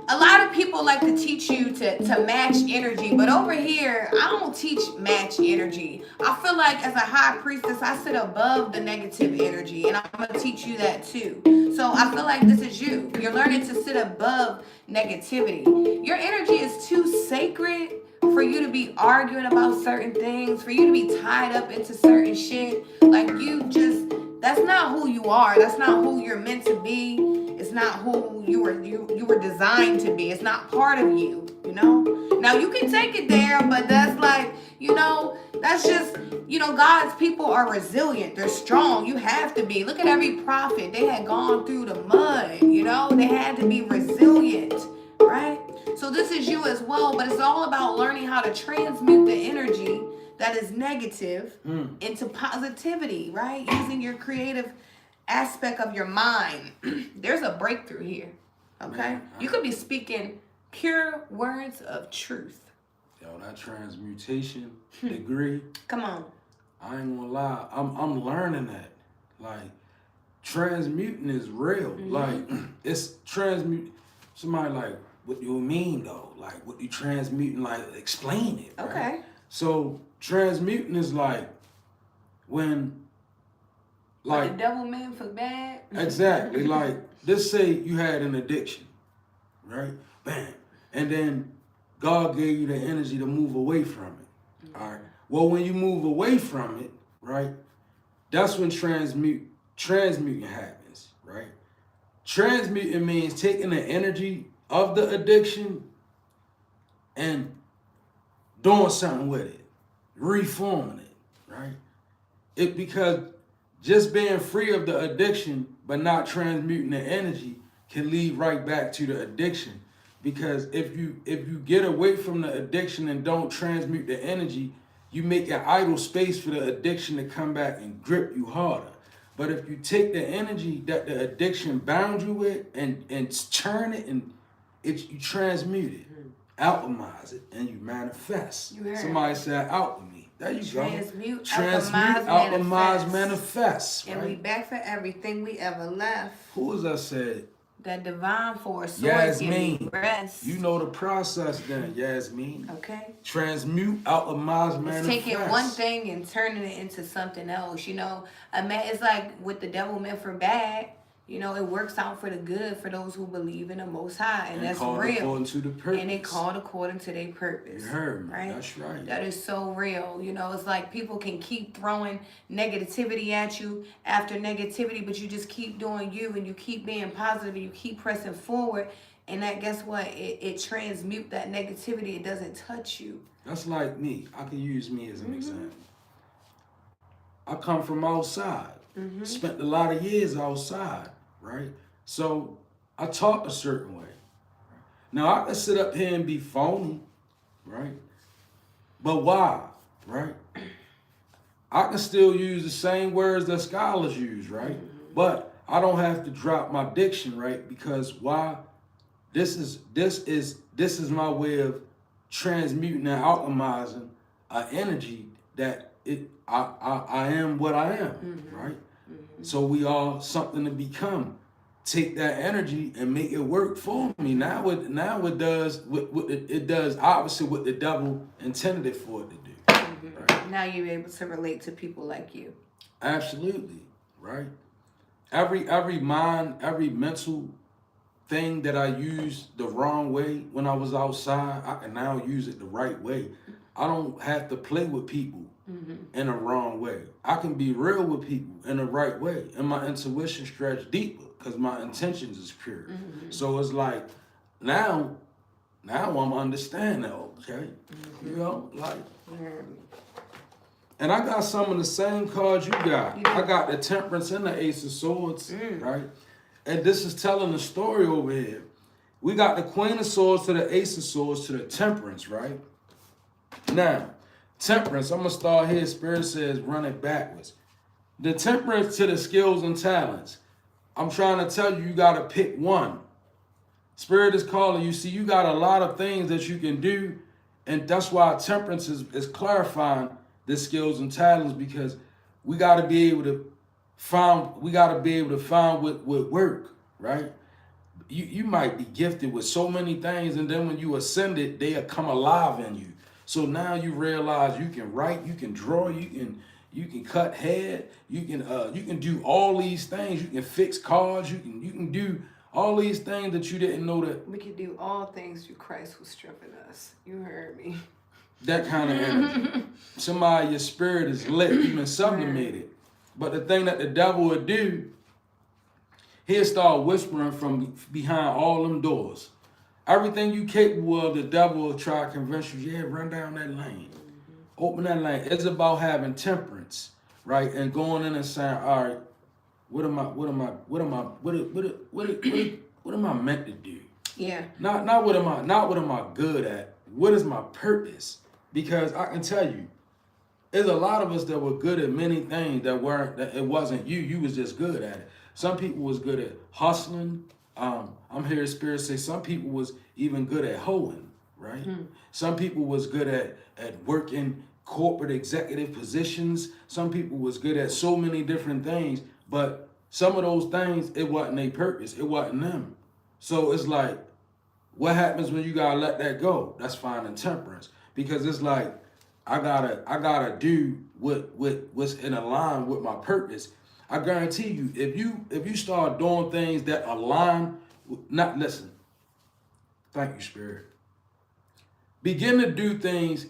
a lot of people like to teach you to match energy, but over here, I don't teach match energy. I feel like as a high priestess, I sit above the negative energy, and I'm going to teach you that too. So I feel like this is you. You're learning to sit above negativity. Your energy is too sacred for you to be arguing about certain things, for you to be tied up into certain shit. Like, that's not who you are. That's not who you're meant to be. It's not who you were designed to be. It's not part of you, you know? Now you can take it there, but that's like, you know, that's just, you know, God's people are resilient. They're strong. You have to be. Look at every prophet. They had gone through the mud, you know? They had to be resilient, right? So this is you as well, but it's all about learning how to transmute the energy that is negative into positivity, right? Using your creative aspect of your mind. There's a breakthrough here, okay? You could be speaking pure words of truth. Yo, that transmutation degree. Come on. I ain't gonna lie. I'm learning that. Like, transmuting is real. Like, it's transmute. Somebody like, what do you mean though? Like, what you transmuting? Like, explain it. Right? Okay. So transmuting is like when, like the devil meant for bad. Exactly. Like, let's say you had an addiction, right? Bam, and then God gave you the energy to move away from it. All right. Well, when you move away from it, right? That's when transmuting happens, right? Transmuting means taking the energy of the addiction and doing something with it, reforming it, right? Because just being free of the addiction but not transmuting the energy can lead right back to the addiction. Because if you get away from the addiction and don't transmute the energy, you make an idle space for the addiction to come back and grip you harder. But if you take the energy that the addiction bound you with and turn it and you transmute it, alchemize it, and you manifest. Somebody said alchemy. There you Transmute, go. Transmute, alchemize, manifest. And we back for everything we ever left. Who was that said? That divine force. Yasmin. Rest. You know the process then, Yasmin. Okay. Transmute, alchemize, manifest. It's taking one thing and turning it into something else. You know, it's like what the devil meant for bad. You know, it works out for the good for those who believe in the Most High, and that's called real. According to the purpose. And they called according to their purpose. You heard me. Right? That's right. That is so real. You know, it's like people can keep throwing negativity at you after negativity, but you just keep doing you, and you keep being positive, and you keep pressing forward. And that, guess what? It transmutes that negativity. It doesn't touch you. That's like me. I can use me as an example. I come from outside. Spent a lot of years outside, right? So I talk a certain way. Now I can sit up here and be phony, right? But why, right? I can still use the same words that scholars use, right? But I don't have to drop my diction, right? Because why? This is my way of transmuting and alchemizing an energy that I am what I am, right? So we are something to become. Take that energy and make it work for me. Now it does it does obviously what the devil intended it for it to do. Right? Now you're able to relate to people like you. Absolutely, right? Every mind, every mental thing that I used the wrong way when I was outside, I can now use it the right way. I don't have to play with people in a wrong way. I can be real with people in the right way, and my intuition stretch deeper because my intentions is pure. So it's like now I'm understanding. Okay, you know, like. And I got some of the same cards you got. I got the Temperance and the Ace of Swords, right? And this is telling the story over here. We got the Queen of Swords to the Ace of Swords to the Temperance, right? Now, Temperance, I'm going to start here. Spirit says run it backwards. The Temperance to the skills and talents. I'm trying to tell you, you got to pick one. Spirit is calling you. See, you got a lot of things that you can do. And that's why Temperance is clarifying the skills and talents, because we got to be able to find what work, right? You might be gifted with so many things, and then when you ascend it, they come alive in you. So now you realize you can write, you can draw, you can cut hair, you can do all these things. You can fix cars, you can do all these things that you didn't know that. We can do all things through Christ who strengthened us. You heard me. That kind of energy. Somebody, your spirit is lit, you've been sublimated. But the thing that the devil would do, he'll start whispering from behind all them doors. Everything you capable of, the devil will try to convince you, yeah, run down that lane. Open that lane. It's about having temperance, right? And going in and saying, all right, what am I meant to do? Yeah. Not what am I good at? What is my purpose? Because I can tell you, there's a lot of us that were good at many things that it wasn't you. You was just good at it. Some people was good at hustling. I'm hearing Spirit say some people was even good at hoeing, right? Some people was good at working corporate executive positions. Some people was good at so many different things, but some of those things, it wasn't their purpose. It wasn't them. So it's like, what happens when you gotta let that go? That's finding temperance. Because it's like, I gotta do what's in line with my purpose. I guarantee you, if you start doing things that align, listen. Thank you, Spirit. Begin to do things.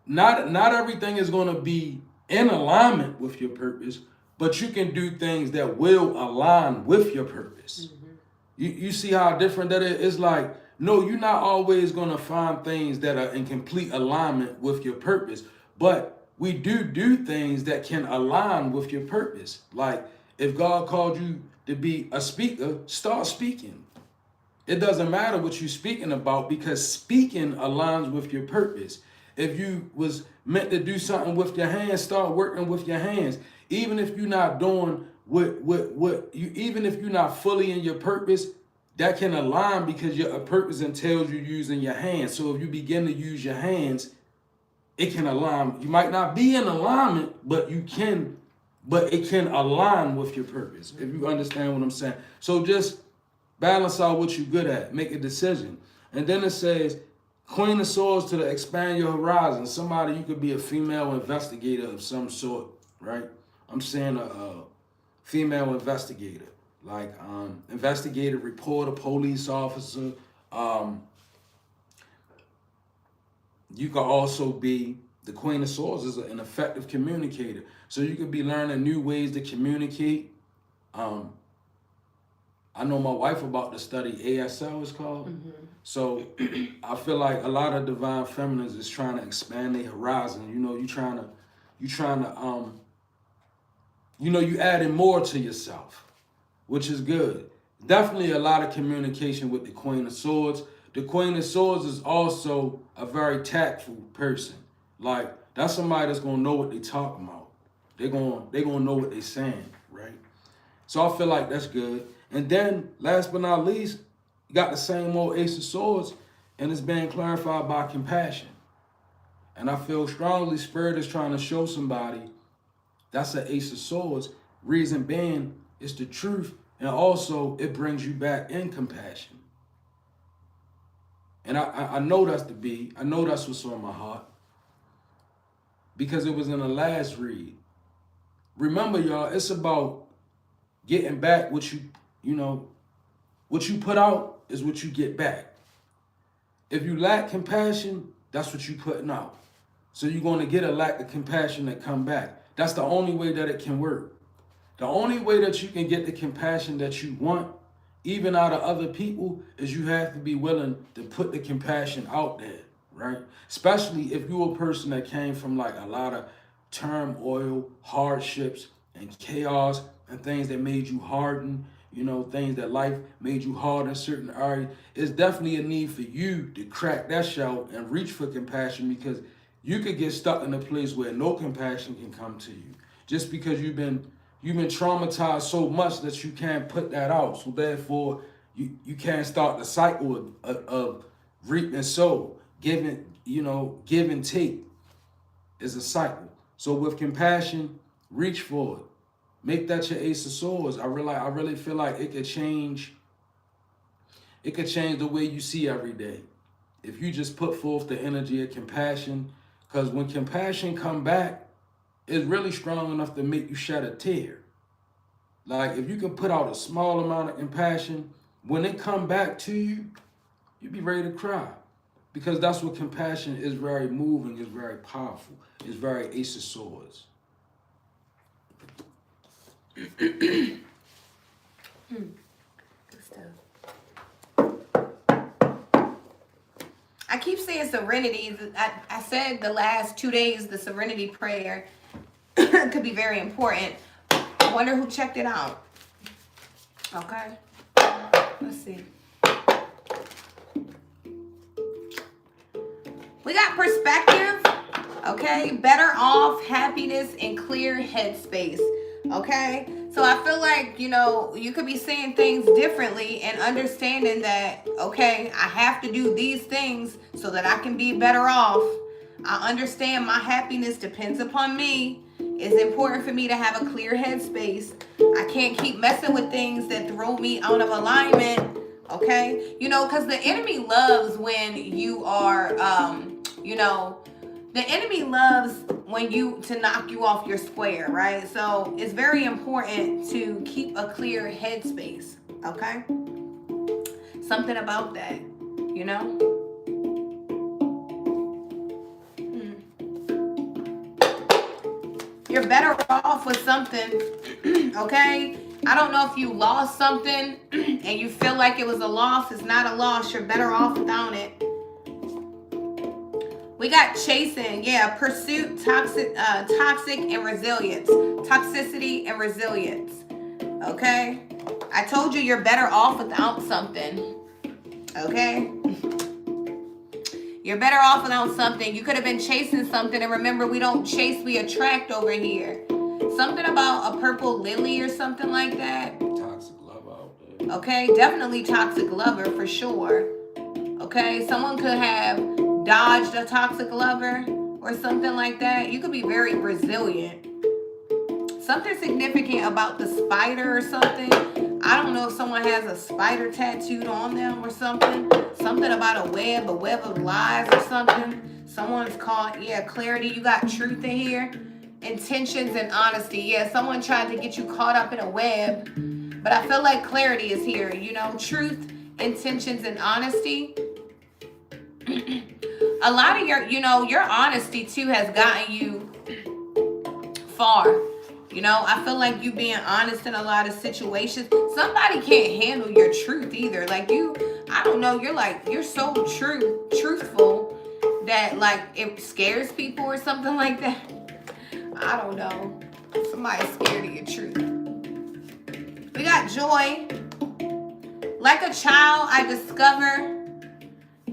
Not everything is gonna be in alignment with your purpose, but you can do things that will align with your purpose. You see how different that is? It's like, no, you're not always going to find things that are in complete alignment with your purpose, but we do things that can align with your purpose. Like if God called you to be a speaker, start speaking. It doesn't matter what you're speaking about, because speaking aligns with your purpose. If you was meant to do something with your hands, start working with your hands. Even if you're not doing even if you're not fully in your purpose, that can align because your purpose entails you using your hands. So if you begin to use your hands, it can align. You might not be in alignment, but it can align with your purpose, if you understand what I'm saying. So just balance out what you're good at, make a decision. And then it says, Queen of Swords to expand your horizon. Somebody, you could be a female investigator of some sort, right? I'm saying a female investigator, like investigator, reporter, police officer. You could also be the Queen of Swords is an effective communicator. So you could be learning new ways to communicate. I know my wife about to study ASL, it's called. So I feel like a lot of divine feminines is trying to expand their horizon. You know, you adding more to yourself, which is good. Definitely a lot of communication with the Queen of Swords. The Queen of Swords is also a very tactful person. Like, that's somebody that's gonna know what they're talking about. They're gonna know what they're saying, right? So I feel like that's good. And then, last but not least, you got the same old Ace of Swords, and it's being clarified by compassion. And I feel strongly Spirit is trying to show somebody that's an Ace of Swords. Reason being, it's the truth, and also it brings you back in compassion. And I know that's the B. I know that's what's on my heart. Because it was in the last read. Remember, y'all, it's about getting back what what you put out is what you get back. If you lack compassion, that's what you're putting out. So you're going to get a lack of compassion that come back. That's the only way that it can work. The only way that you can get the compassion that you want, even out of other people, is you have to be willing to put the compassion out there, right? Especially if you're a person that came from like a lot of turmoil, hardships, and chaos, and things that made you harden, things that life made you hard in certain areas. It's definitely a need for you to crack that shell and reach for compassion, because you could get stuck in a place where no compassion can come to you just because you've been traumatized so much that you can't put that out. So therefore, you can't start the cycle of reap and sow. Give and take is a cycle. So with compassion, reach for it. Make that your Ace of Swords. I really feel like it could change the way you see every day. If you just put forth the energy of compassion, because when compassion come back, it's really strong enough to make you shed a tear. Like if you can put out a small amount of compassion, when it come back to you, you be ready to cry. Because that's what compassion is, very moving, is very powerful. It's very Ace of Swords. Good stuff. I keep saying serenity. I said the last 2 days the serenity prayer could be very important. I wonder who checked it out. Okay. Let's see. We got perspective. Okay. Better off, happiness, and clear headspace. Okay. So I feel like, you could be saying things differently and understanding that, okay, I have to do these things so that I can be better off. I understand my happiness depends upon me. It's important for me to have a clear headspace. I can't keep messing with things that throw me out of alignment. Okay. Because the enemy loves when you are, the enemy loves to knock you off your square, right? So it's very important to keep a clear headspace, okay? Something about that, You're better off with something, okay? I don't know if you lost something and you feel like it was a loss. It's not a loss. You're better off without it. We got chasing, pursuit, toxic and resilience. Toxicity and resilience, okay? I told you you're better off without something, okay? You're better off without something. You could have been chasing something, and remember, we don't chase, we attract over here. Something about a purple lily or something like that. Toxic lover out there. Okay, definitely toxic lover for sure. Okay, someone could have dodged a toxic lover or something like that. You could be very resilient. Something significant about the spider or something. I don't know if someone has a spider tattooed on them or something. Something about a web of lies or something. Someone's called, clarity. You got truth in here. Intentions and honesty. Yeah, someone tried to get you caught up in a web. But I feel like clarity is here. Truth, intentions, and honesty. A lot of your honesty too has gotten you far. I feel like you being honest in a lot of situations. Somebody can't handle your truth either. Like I don't know, you're so truthful that like it scares people or something like that. I don't know. Somebody's scared of your truth. We got joy. Like a child, I discover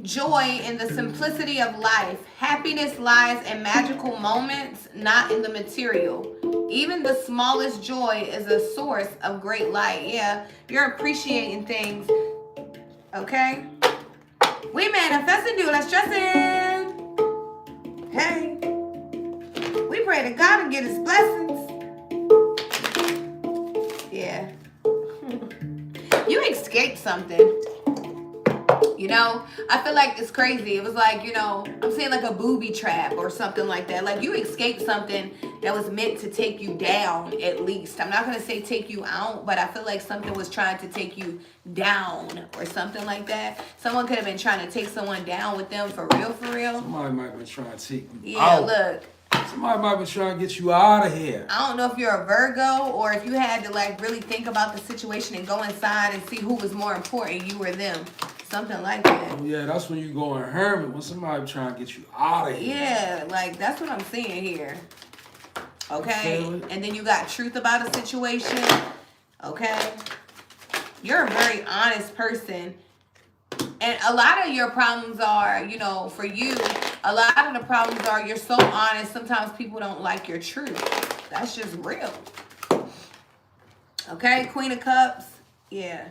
joy in the simplicity of life. Happiness lies in magical moments, not in the material. Even the smallest joy is a source of great light. Yeah, you're appreciating things. Okay? We manifest and do less stressing. Hey. We pray to God and get his blessings. Yeah. You escaped something. You know, I feel like it's crazy. It was like, you know, I'm saying like a booby trap or something like that. Like you escaped something that was meant to take you down at least. I'm not going to say take you out, but I feel like something was trying to take you down or something like that. Someone could have been trying to take someone down with them for real, for real. Somebody might be trying to take you Yeah, out. look. Somebody might be trying to get you out of here. I don't know if you're a Virgo or if you had to like really think about the situation and go inside and see who was more important, you or them. Something like that. Oh, yeah, that's when you go in hermit, when somebody trying to get you out of here. Yeah, like that's what I'm seeing here. Okay? And then you got truth about a situation. Okay? You're a very honest person. And a lot of your problems are, you know, for you, a lot of the problems are you're so honest. Sometimes people don't like your truth. That's just real. Okay? Queen of Cups. Yeah.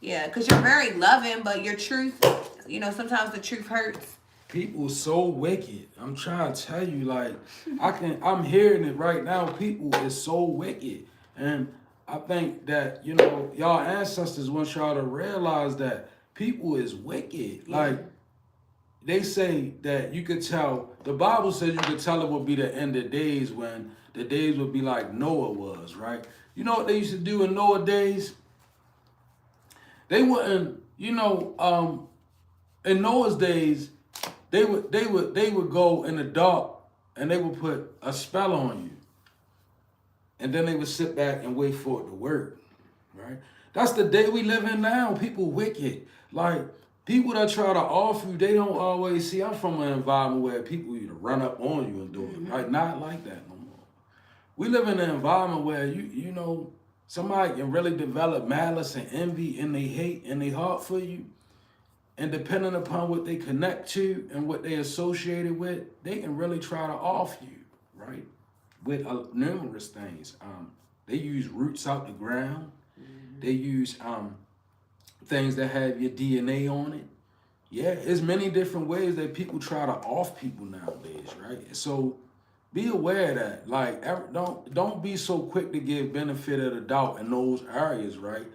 Yeah, because you're very loving, but your truth, you know, sometimes the truth hurts. People so wicked. I'm trying to tell you, like, I'm hearing it right now. People is so wicked. And I think that, you know, y'all ancestors want y'all to realize that people is wicked. Yeah. Like, they say that you could tell, the Bible says you could tell it would be the end of days when the days would be like Noah was, right? You know what they used to do in Noah days? They wouldn't, you know, in Noah's days, they would go in the dark and they would put a spell on you. And then they would sit back and wait for it to work, right? That's the day we live in now. People wicked. Like, people that try to off you, they don't always see. I'm from an environment where people either run up on you and do it. Right? Not like that no more. We live in an environment where, you know, somebody can really develop malice and envy and they hate in their heart for you. And depending upon what they connect to and what they associated with, they can really try to off you, right? With numerous things. They use roots out the ground. They use things that have your DNA on it. Yeah, there's many different ways that people try to off people nowadays, right? So be aware of that. Like, don't be so quick to give benefit of the doubt in those areas, right?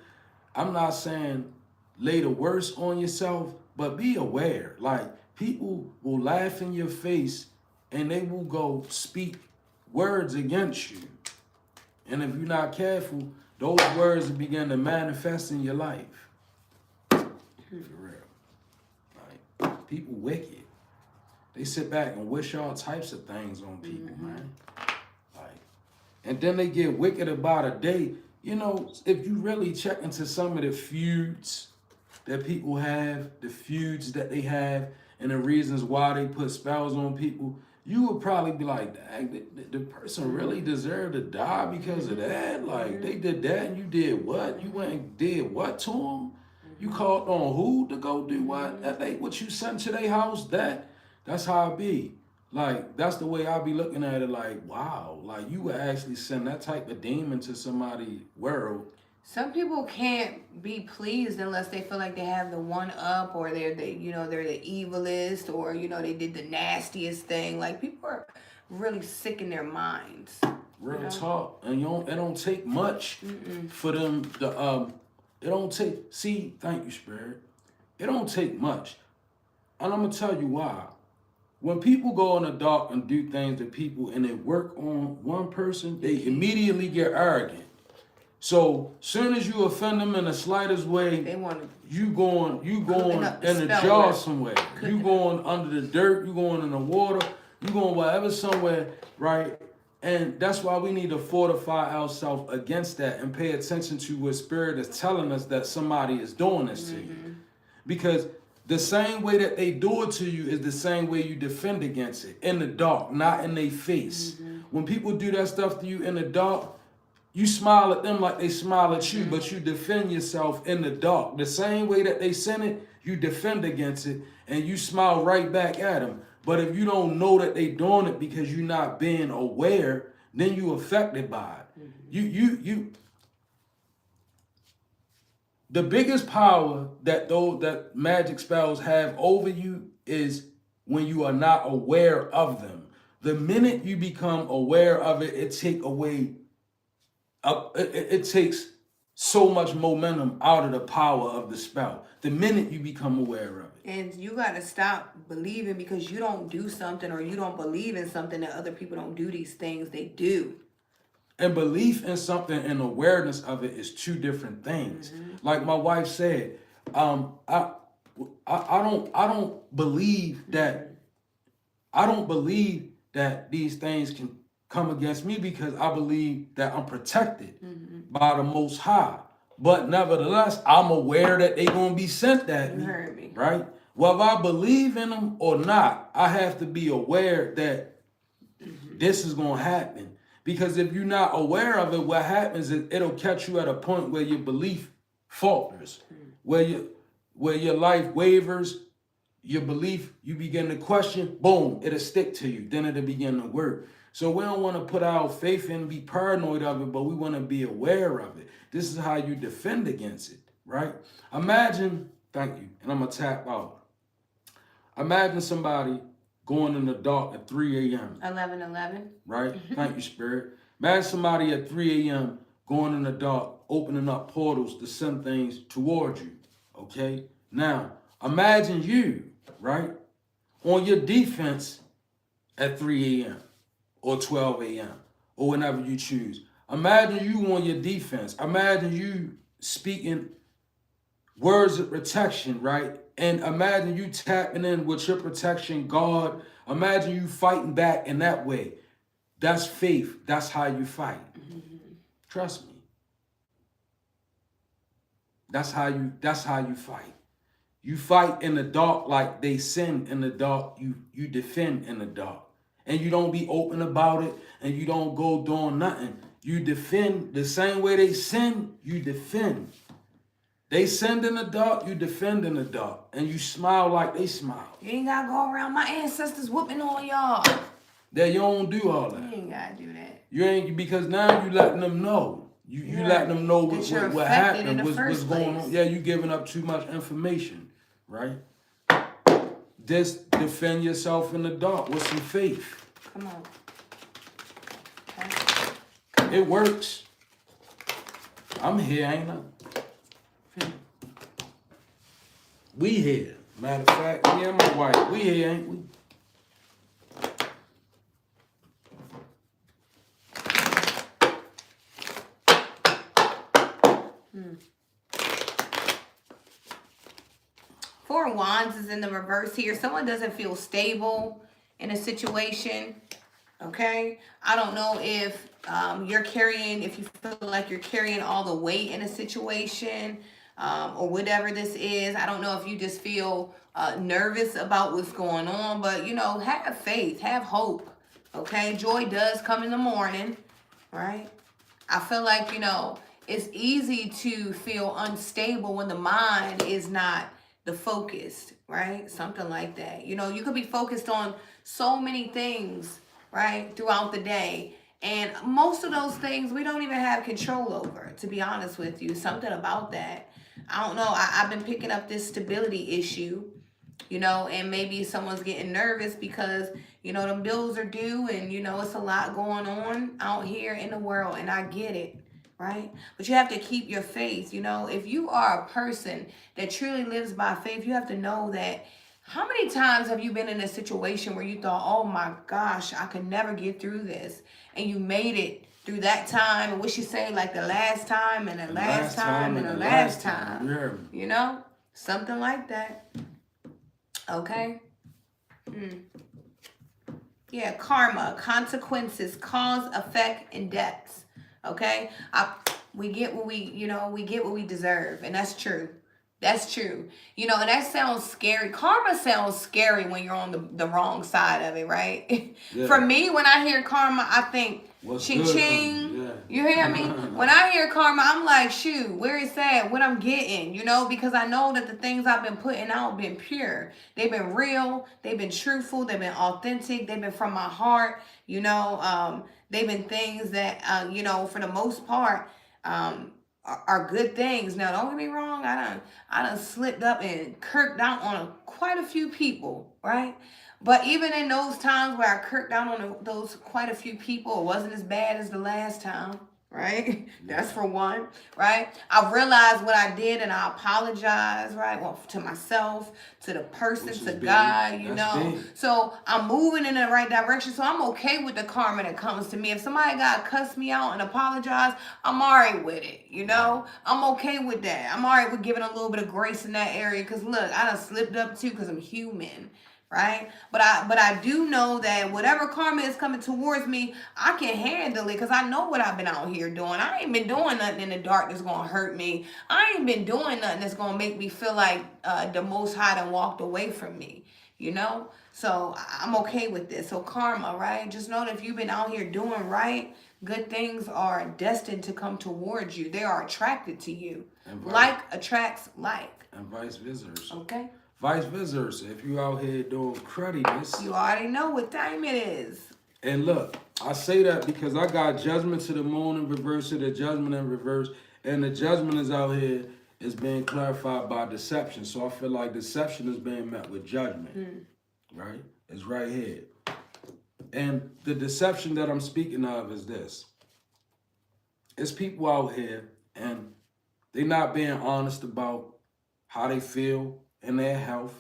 I'm not saying lay the worst on yourself, but be aware. Like, people will laugh in your face and they will go speak words against you. And if you're not careful, those words will begin to manifest in your life. For real. Like, people wicked. They sit back and wish all types of things on people, man. Like, and then they get wicked about a day. You know, if you really check into some of the feuds that people have, the feuds that they have, and the reasons why they put spells on people, you would probably be like, dang, the person really deserved to die because of that? Like, they did that and you did what? You went and did what to them? You called on who to go do what? That ain't what you sent to their house? That's how it be. Like, that's the way I be looking at it, like, wow. Like, you would actually send that type of demon to somebody's world. Some people can't be pleased unless they feel like they have the one up, or they're the evilest, or, you know, they did the nastiest thing. Like, people are really sick in their minds. Real talk. And it don't take much for them to, it don't take, see, thank you, Spirit. It don't take much. And I'm going to tell you why. When people go in the dark and do things to people and they work on one person, they immediately get arrogant. So soon as you offend them in the slightest way, you going in the jar somewhere. You going under the dirt, you going in the water, you going wherever somewhere, right? And that's why we need to fortify ourselves against that and pay attention to what Spirit is telling us that somebody is doing this to you. Because the same way that they do it to you is the same way you defend against it. In the dark, not in their face. When people do that stuff to you in the dark, you smile at them like they smile at you, but you defend yourself in the dark. The same way that they send it, you defend against it, and you smile right back at them. But if you don't know that they doing it because you're not being aware, then you affected by it. You the biggest power that magic spells have over you is when you are not aware of them. The minute you become aware of it, it takes so much momentum out of the power of the spell. The minute you become aware of it. And you got to stop believing because you don't do something or you don't believe in something that other people don't do these things. They do. And belief in something and awareness of it is two different things. Like my wife said, I don't believe that these things can come against me because I believe that I'm protected by the Most High. But nevertheless, I'm aware that they're gonna be sent at me. You heard me. Right? Whether I believe in them or not, I have to be aware that this is gonna happen. Because if you're not aware of it, what happens is it'll catch you at a point where your belief falters, where your life wavers, your belief, you begin to question, boom, it'll stick to you. Then it'll begin to work. So we don't want to put our faith in and be paranoid of it, but we want to be aware of it. This is how you defend against it, right? Imagine, thank you, and I'm going to tap out. Imagine somebody going in the dark at 3 a.m. 11:11. Right? Thank you, Spirit. Imagine somebody at 3 a.m. going in the dark, opening up portals to send things towards you. Okay? Now, imagine you, right, on your defense at 3 a.m. or 12 a.m. or whenever you choose. Imagine you on your defense. Imagine you speaking words of protection, right? And imagine you tapping in with your protection, God. Imagine you fighting back in that way. That's faith. That's how you fight. Trust me. That's how you fight. You fight in the dark like they sin in the dark. You defend in the dark. And you don't be open about it, and you don't go doing nothing. You defend the same way they sin, you defend. They send in the dark, you defend in the dark. And you smile like they smile. You ain't got to go around my ancestors whooping on y'all. That you don't do all that. You ain't got to do that. You ain't, because now you letting them know. You letting them know what happened, what's going on. Yeah, you giving up too much information, right? Just defend yourself in the dark with some faith. Come on. Okay. It works. I'm here, ain't I? We here. Matter of fact, me and my wife, we here, ain't we? Four of Wands is in the reverse here. Someone doesn't feel stable in a situation. Okay? I don't know if if you feel like you're carrying all the weight in a situation, or whatever this is. I don't know if you just feel nervous about what's going on, but, have faith, have hope. Okay? Joy does come in the morning, right? I feel like, it's easy to feel unstable when the mind is not the focused, right? Something like that. You could be focused on so many things, right, throughout the day. And most of those things we don't even have control over, to be honest with you. Something about that. I don't know. I've been picking up this stability issue, and maybe someone's getting nervous because, them bills are due and, it's a lot going on out here in the world. And I get it. Right? But you have to keep your faith. If you are a person that truly lives by faith, you have to know that how many times have you been in a situation where you thought, oh my gosh, I could never get through this. And you made it through that time. And what you say, like the last time and the last time and the last time. Yeah. Something like that. Okay? Yeah, karma, consequences, cause, effect, and depths. Okay, we get what we deserve, and that's true. That's true. And that sounds scary. Karma sounds scary when you're on the wrong side of it, right? Yeah. For me, when I hear karma, I think ching ching. You hear me? When I hear karma, I'm like, shoot, where it's at, what I'm getting, because I know that the things I've been putting out been pure. They've been real, they've been truthful, they've been authentic, they've been from my heart, they've been things that, for the most part, are good things. Now, don't get me wrong, I done slipped up and kirked out on quite a few people, right? But even in those times where I kirked down on those quite a few people, it wasn't as bad as the last time, right? That's for one, right? I realized what I did and I apologize, right? Well, to myself, to the person, to God, Big. So I'm moving in the right direction. So I'm okay with the karma that comes to me. If somebody got to cuss me out and apologize, I'm all right with it, I'm okay with that. I'm all right with giving a little bit of grace in that area. Because look, I done slipped up too because I'm human. Right, but I do know that whatever karma is coming towards me, I can handle it because I know what I've been out here doing. I ain't been doing nothing in the dark that's gonna hurt me. I ain't been doing nothing that's gonna make me feel like the Most High done walked away from me. So I'm okay with this. So karma, right? Just know that if you've been out here doing right, good things are destined to come towards you. They are attracted to you. Like attracts like. And vice versa. Okay. Vice versa. If you out here doing crudiness, you already know what time it is. And look, I say that because I got judgment to the moon in reverse, to the judgment in reverse, and the judgment is out here is being clarified by deception. So I feel like deception is being met with judgment, right? It's right here. And the deception that I'm speaking of is this. It's people out here and they're not being honest about how they feel in their health.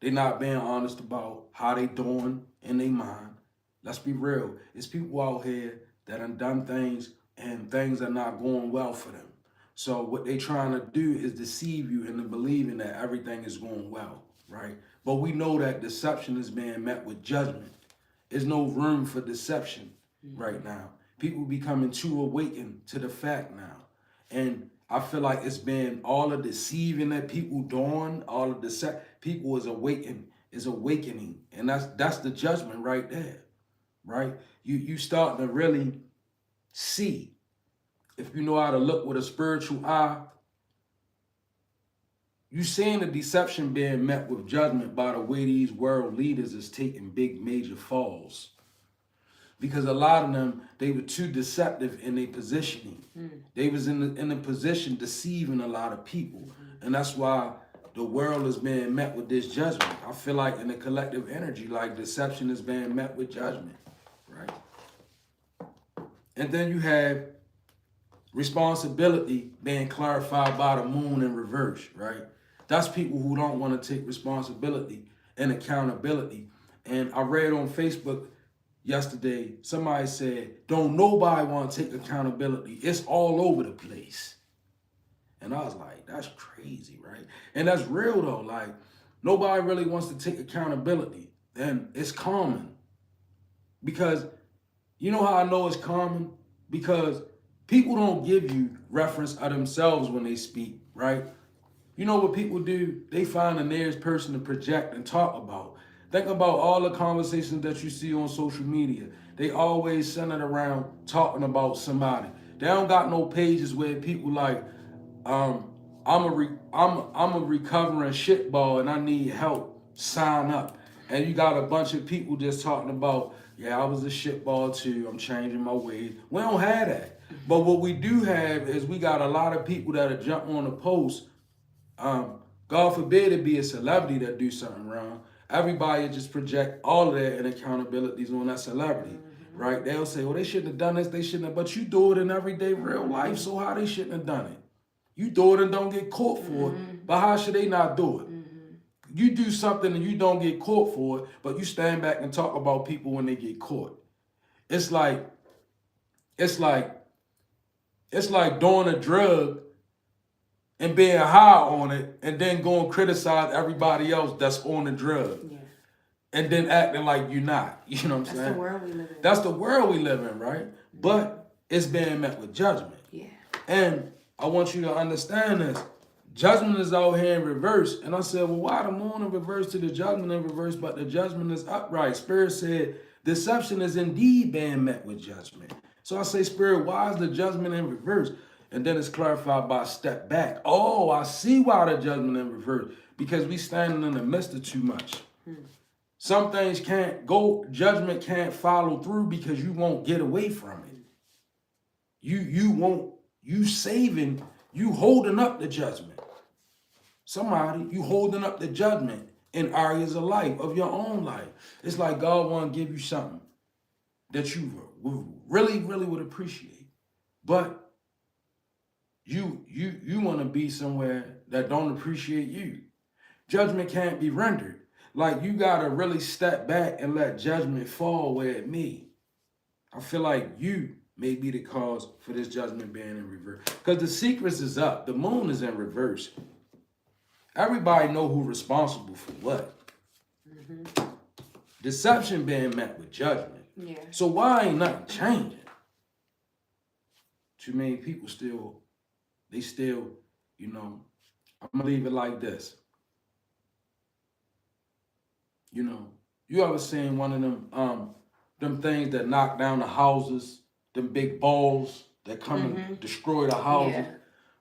They're not being honest about how they doing in their mind. Let's be real. It's people out here that have done things and things are not going well for them. So what they trying to do is deceive you into believing that everything is going well, right? But we know that deception is being met with judgment. There's no room for deception right now. People becoming too awakened to the fact now. And I feel like it's been all the deceiving that people doing, all of the people is awakening, and that's the judgment right there, right? You starting to really see, if you know how to look with a spiritual eye, you seeing the deception being met with judgment by the way these world leaders is taking big major falls. Because a lot of them, they were too deceptive in their positioning. They was in the position deceiving a lot of people. And that's why the world is being met with this judgment. I feel like in the collective energy, like deception is being met with judgment, right? And then you have responsibility being clarified by the moon in reverse, right? That's people who don't want to take responsibility and accountability. And I read on Facebook yesterday, somebody said, don't nobody want to take accountability. It's all over the place. And I was like, that's crazy, right? And that's real though. Like, nobody really wants to take accountability. And it's common. Because you know how I know it's common? Because people don't give you reference of themselves when they speak, right? You know what people do? They find the nearest person to project and talk about. Think about all the conversations that you see on social media. They always centered around talking about somebody. They don't got no pages where people like, I'm a recovering shitball and I need help. Sign up. And you got a bunch of people just talking about, yeah, I was a shitball too. I'm changing my ways. We don't have that. But what we do have is we got a lot of people that are jump on the post. God forbid it be a celebrity that do something wrong. Everybody just project all of their accountabilities on that celebrity, right? They'll say, well, they shouldn't have done this, they shouldn't have, but you do it in everyday real life, so how they shouldn't have done it? You do it and don't get caught for it, but how should they not do it? You do something and you don't get caught for it, but you stand back and talk about people when they get caught. It's like doing a drug and being high on it, and then go and criticize everybody else that's on the drug. Yeah. And then acting like you're not. You know what I'm saying? That's the world we live in. That's the world we live in, right? But it's being met with judgment. Yeah. And I want you to understand this. Judgment is out here in reverse. And I said, well, why the moon in reverse to the judgment in reverse, but the judgment is upright? Spirit said, deception is indeed being met with judgment. So I say, Spirit, why is the judgment in reverse? And then it's clarified by step back. Oh, I see why the judgment in reverse. Because we standing in the midst of too much. Some things can't go, judgment can't follow through because you won't get away from it. You saving, you holding up the judgment. Somebody, you holding up the judgment in areas of life, of your own life. It's like God want to give you something that you really, really would appreciate. But you want to be somewhere that don't appreciate you. Judgment can't be rendered. Like, you got to really step back and let judgment fall where it may. I feel like you may be the cause for this judgment being in reverse. Because the secrets is up. The moon is in reverse. Everybody know who's responsible for what. Deception being met with judgment. Yeah. So why ain't nothing changing? Too many people still, you know, I'm going to leave it like this. You know, you ever seen one of them things that knock down the houses, them big balls that come and destroy the houses? Yeah.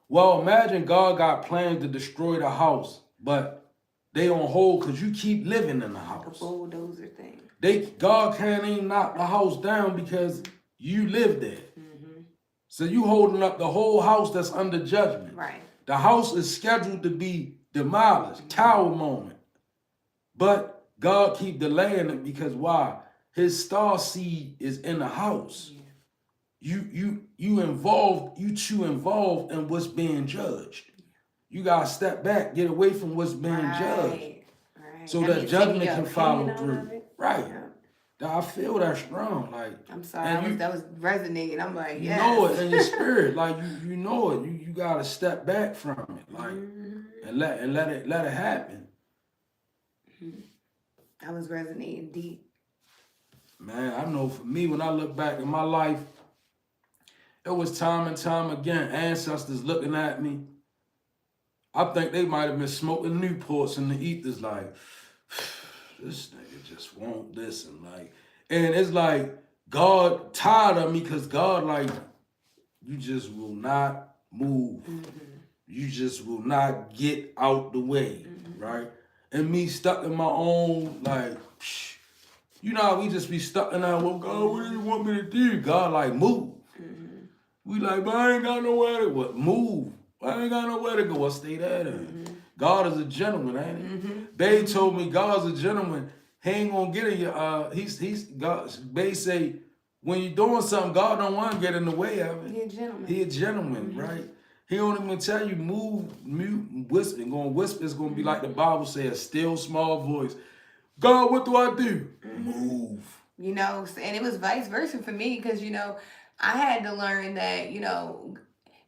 Well, imagine God got plans to destroy the house, but they on hold because you keep living in the house. The bulldozer thing. God can't even knock the house down because you live there. So you holding up the whole house that's under judgment. Right. The house is scheduled to be demolished, tower moment. But God keep delaying it because why? His star seed is in the house. Yeah. You too involved in what's being judged. You gotta step back, get away from what's being judged. Right. So that judgment can follow through. Right. Yeah. I feel that strong. Like, I'm sorry, that was resonating. I'm like, you know it in your spirit. Like you know it. You gotta step back from it. Like and let it happen. I was resonating deep. Man, I know for me, when I look back in my life, it was time and time again, ancestors looking at me. I think they might have been smoking Newports in the ethers like, this nigga just want this and it's like, God tired of me because God like, you just will not move. You just will not get out the way, right? And me stuck in my own, like, you know how we just be stuck in that, well, God, what do you want me to do? God, like, move. We like, but I ain't got nowhere to go. Move. I ain't got nowhere to go. I stay there then. God is a gentleman, ain't he? Bae told me God's a gentleman. He ain't gonna get in your, he's God. Bae say, when you're doing something, God don't want to get in the way of it. He a gentleman. He a gentleman, right? He don't even tell you move, mute, whisper. Gonna whisper is gonna be like the Bible says, a still small voice. God, what do I do? Move. You know, and it was vice versa for me because, you know, I had to learn that, you know,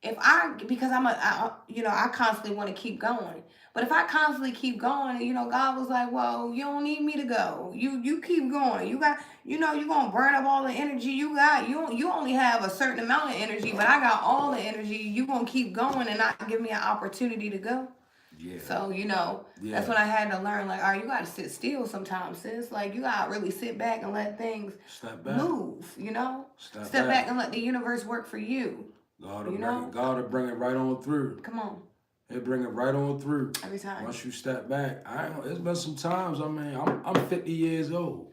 because I constantly want to keep going. But if I constantly keep going, you know, God was like, well, you don't need me to go. You keep going. You got, you know, you're going to burn up all the energy you got. You only have a certain amount of energy, but I got all the energy. You going to keep going and not give me an opportunity to go. Yeah. So, you know, that's when I had to learn, like, all right, you got to sit still sometimes, sis. Like, you got to really sit back and let things move, you know? Step back and let the universe work for you. God will bring it right on through. Come on. He'll bring it right on through. Every time. Once you step back. It's been some times, I mean, I'm 50 years old.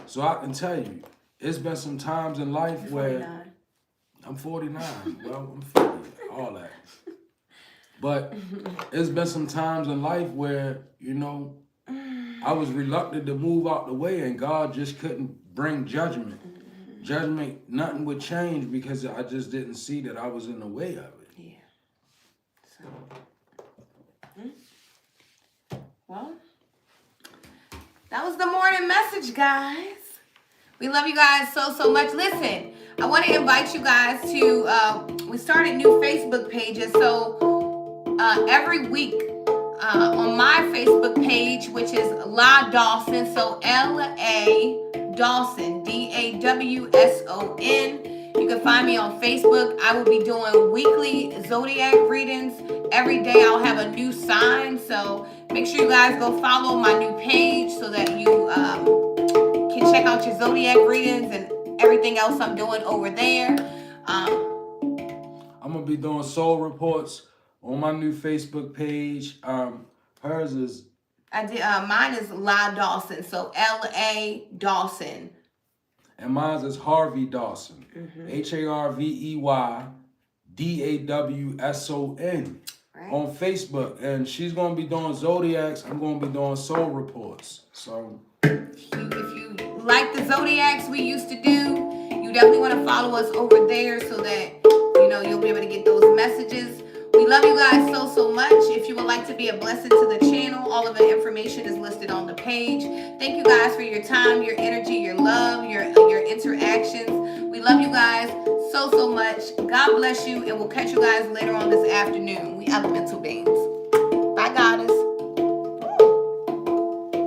So I can tell you, it's been some times in life where... I'm 49. Well, I'm 50, all that. But it's been some times in life where, you know, I was reluctant to move out the way and God just couldn't bring judgment. Judgment, nothing would change because I just didn't see that I was in the way of it. Yeah. So, well, that was the morning message, guys. We love you guys so much. Listen, I want to invite you guys to, we started new Facebook pages. So every week on my Facebook page, which is La Dawson, so L-A Dawson, D-A-W-S-O-N. You can find me on Facebook. I will be doing weekly zodiac readings. Every day I'll have a new sign. So make sure you guys go follow my new page so that you can check out your zodiac readings. And everything else I'm doing over there. I'm gonna be doing soul reports on my new Facebook page. Hers is mine is La Dawson, so LA Dawson. And mine is Harvey Dawson. HARVEY DAWSON on Facebook. And she's gonna be doing Zodiacs. I'm gonna be doing soul reports. So if you like the Zodiacs we used to do, you definitely want to follow us over there so that you'll be able to get those messages. We love you guys so much. If you would like to be a blessing to the channel, all of the information is listed on the page. Thank you guys for your time, your energy, your love, your interactions. We love you guys so much. God bless you, and we'll catch you guys later on this afternoon.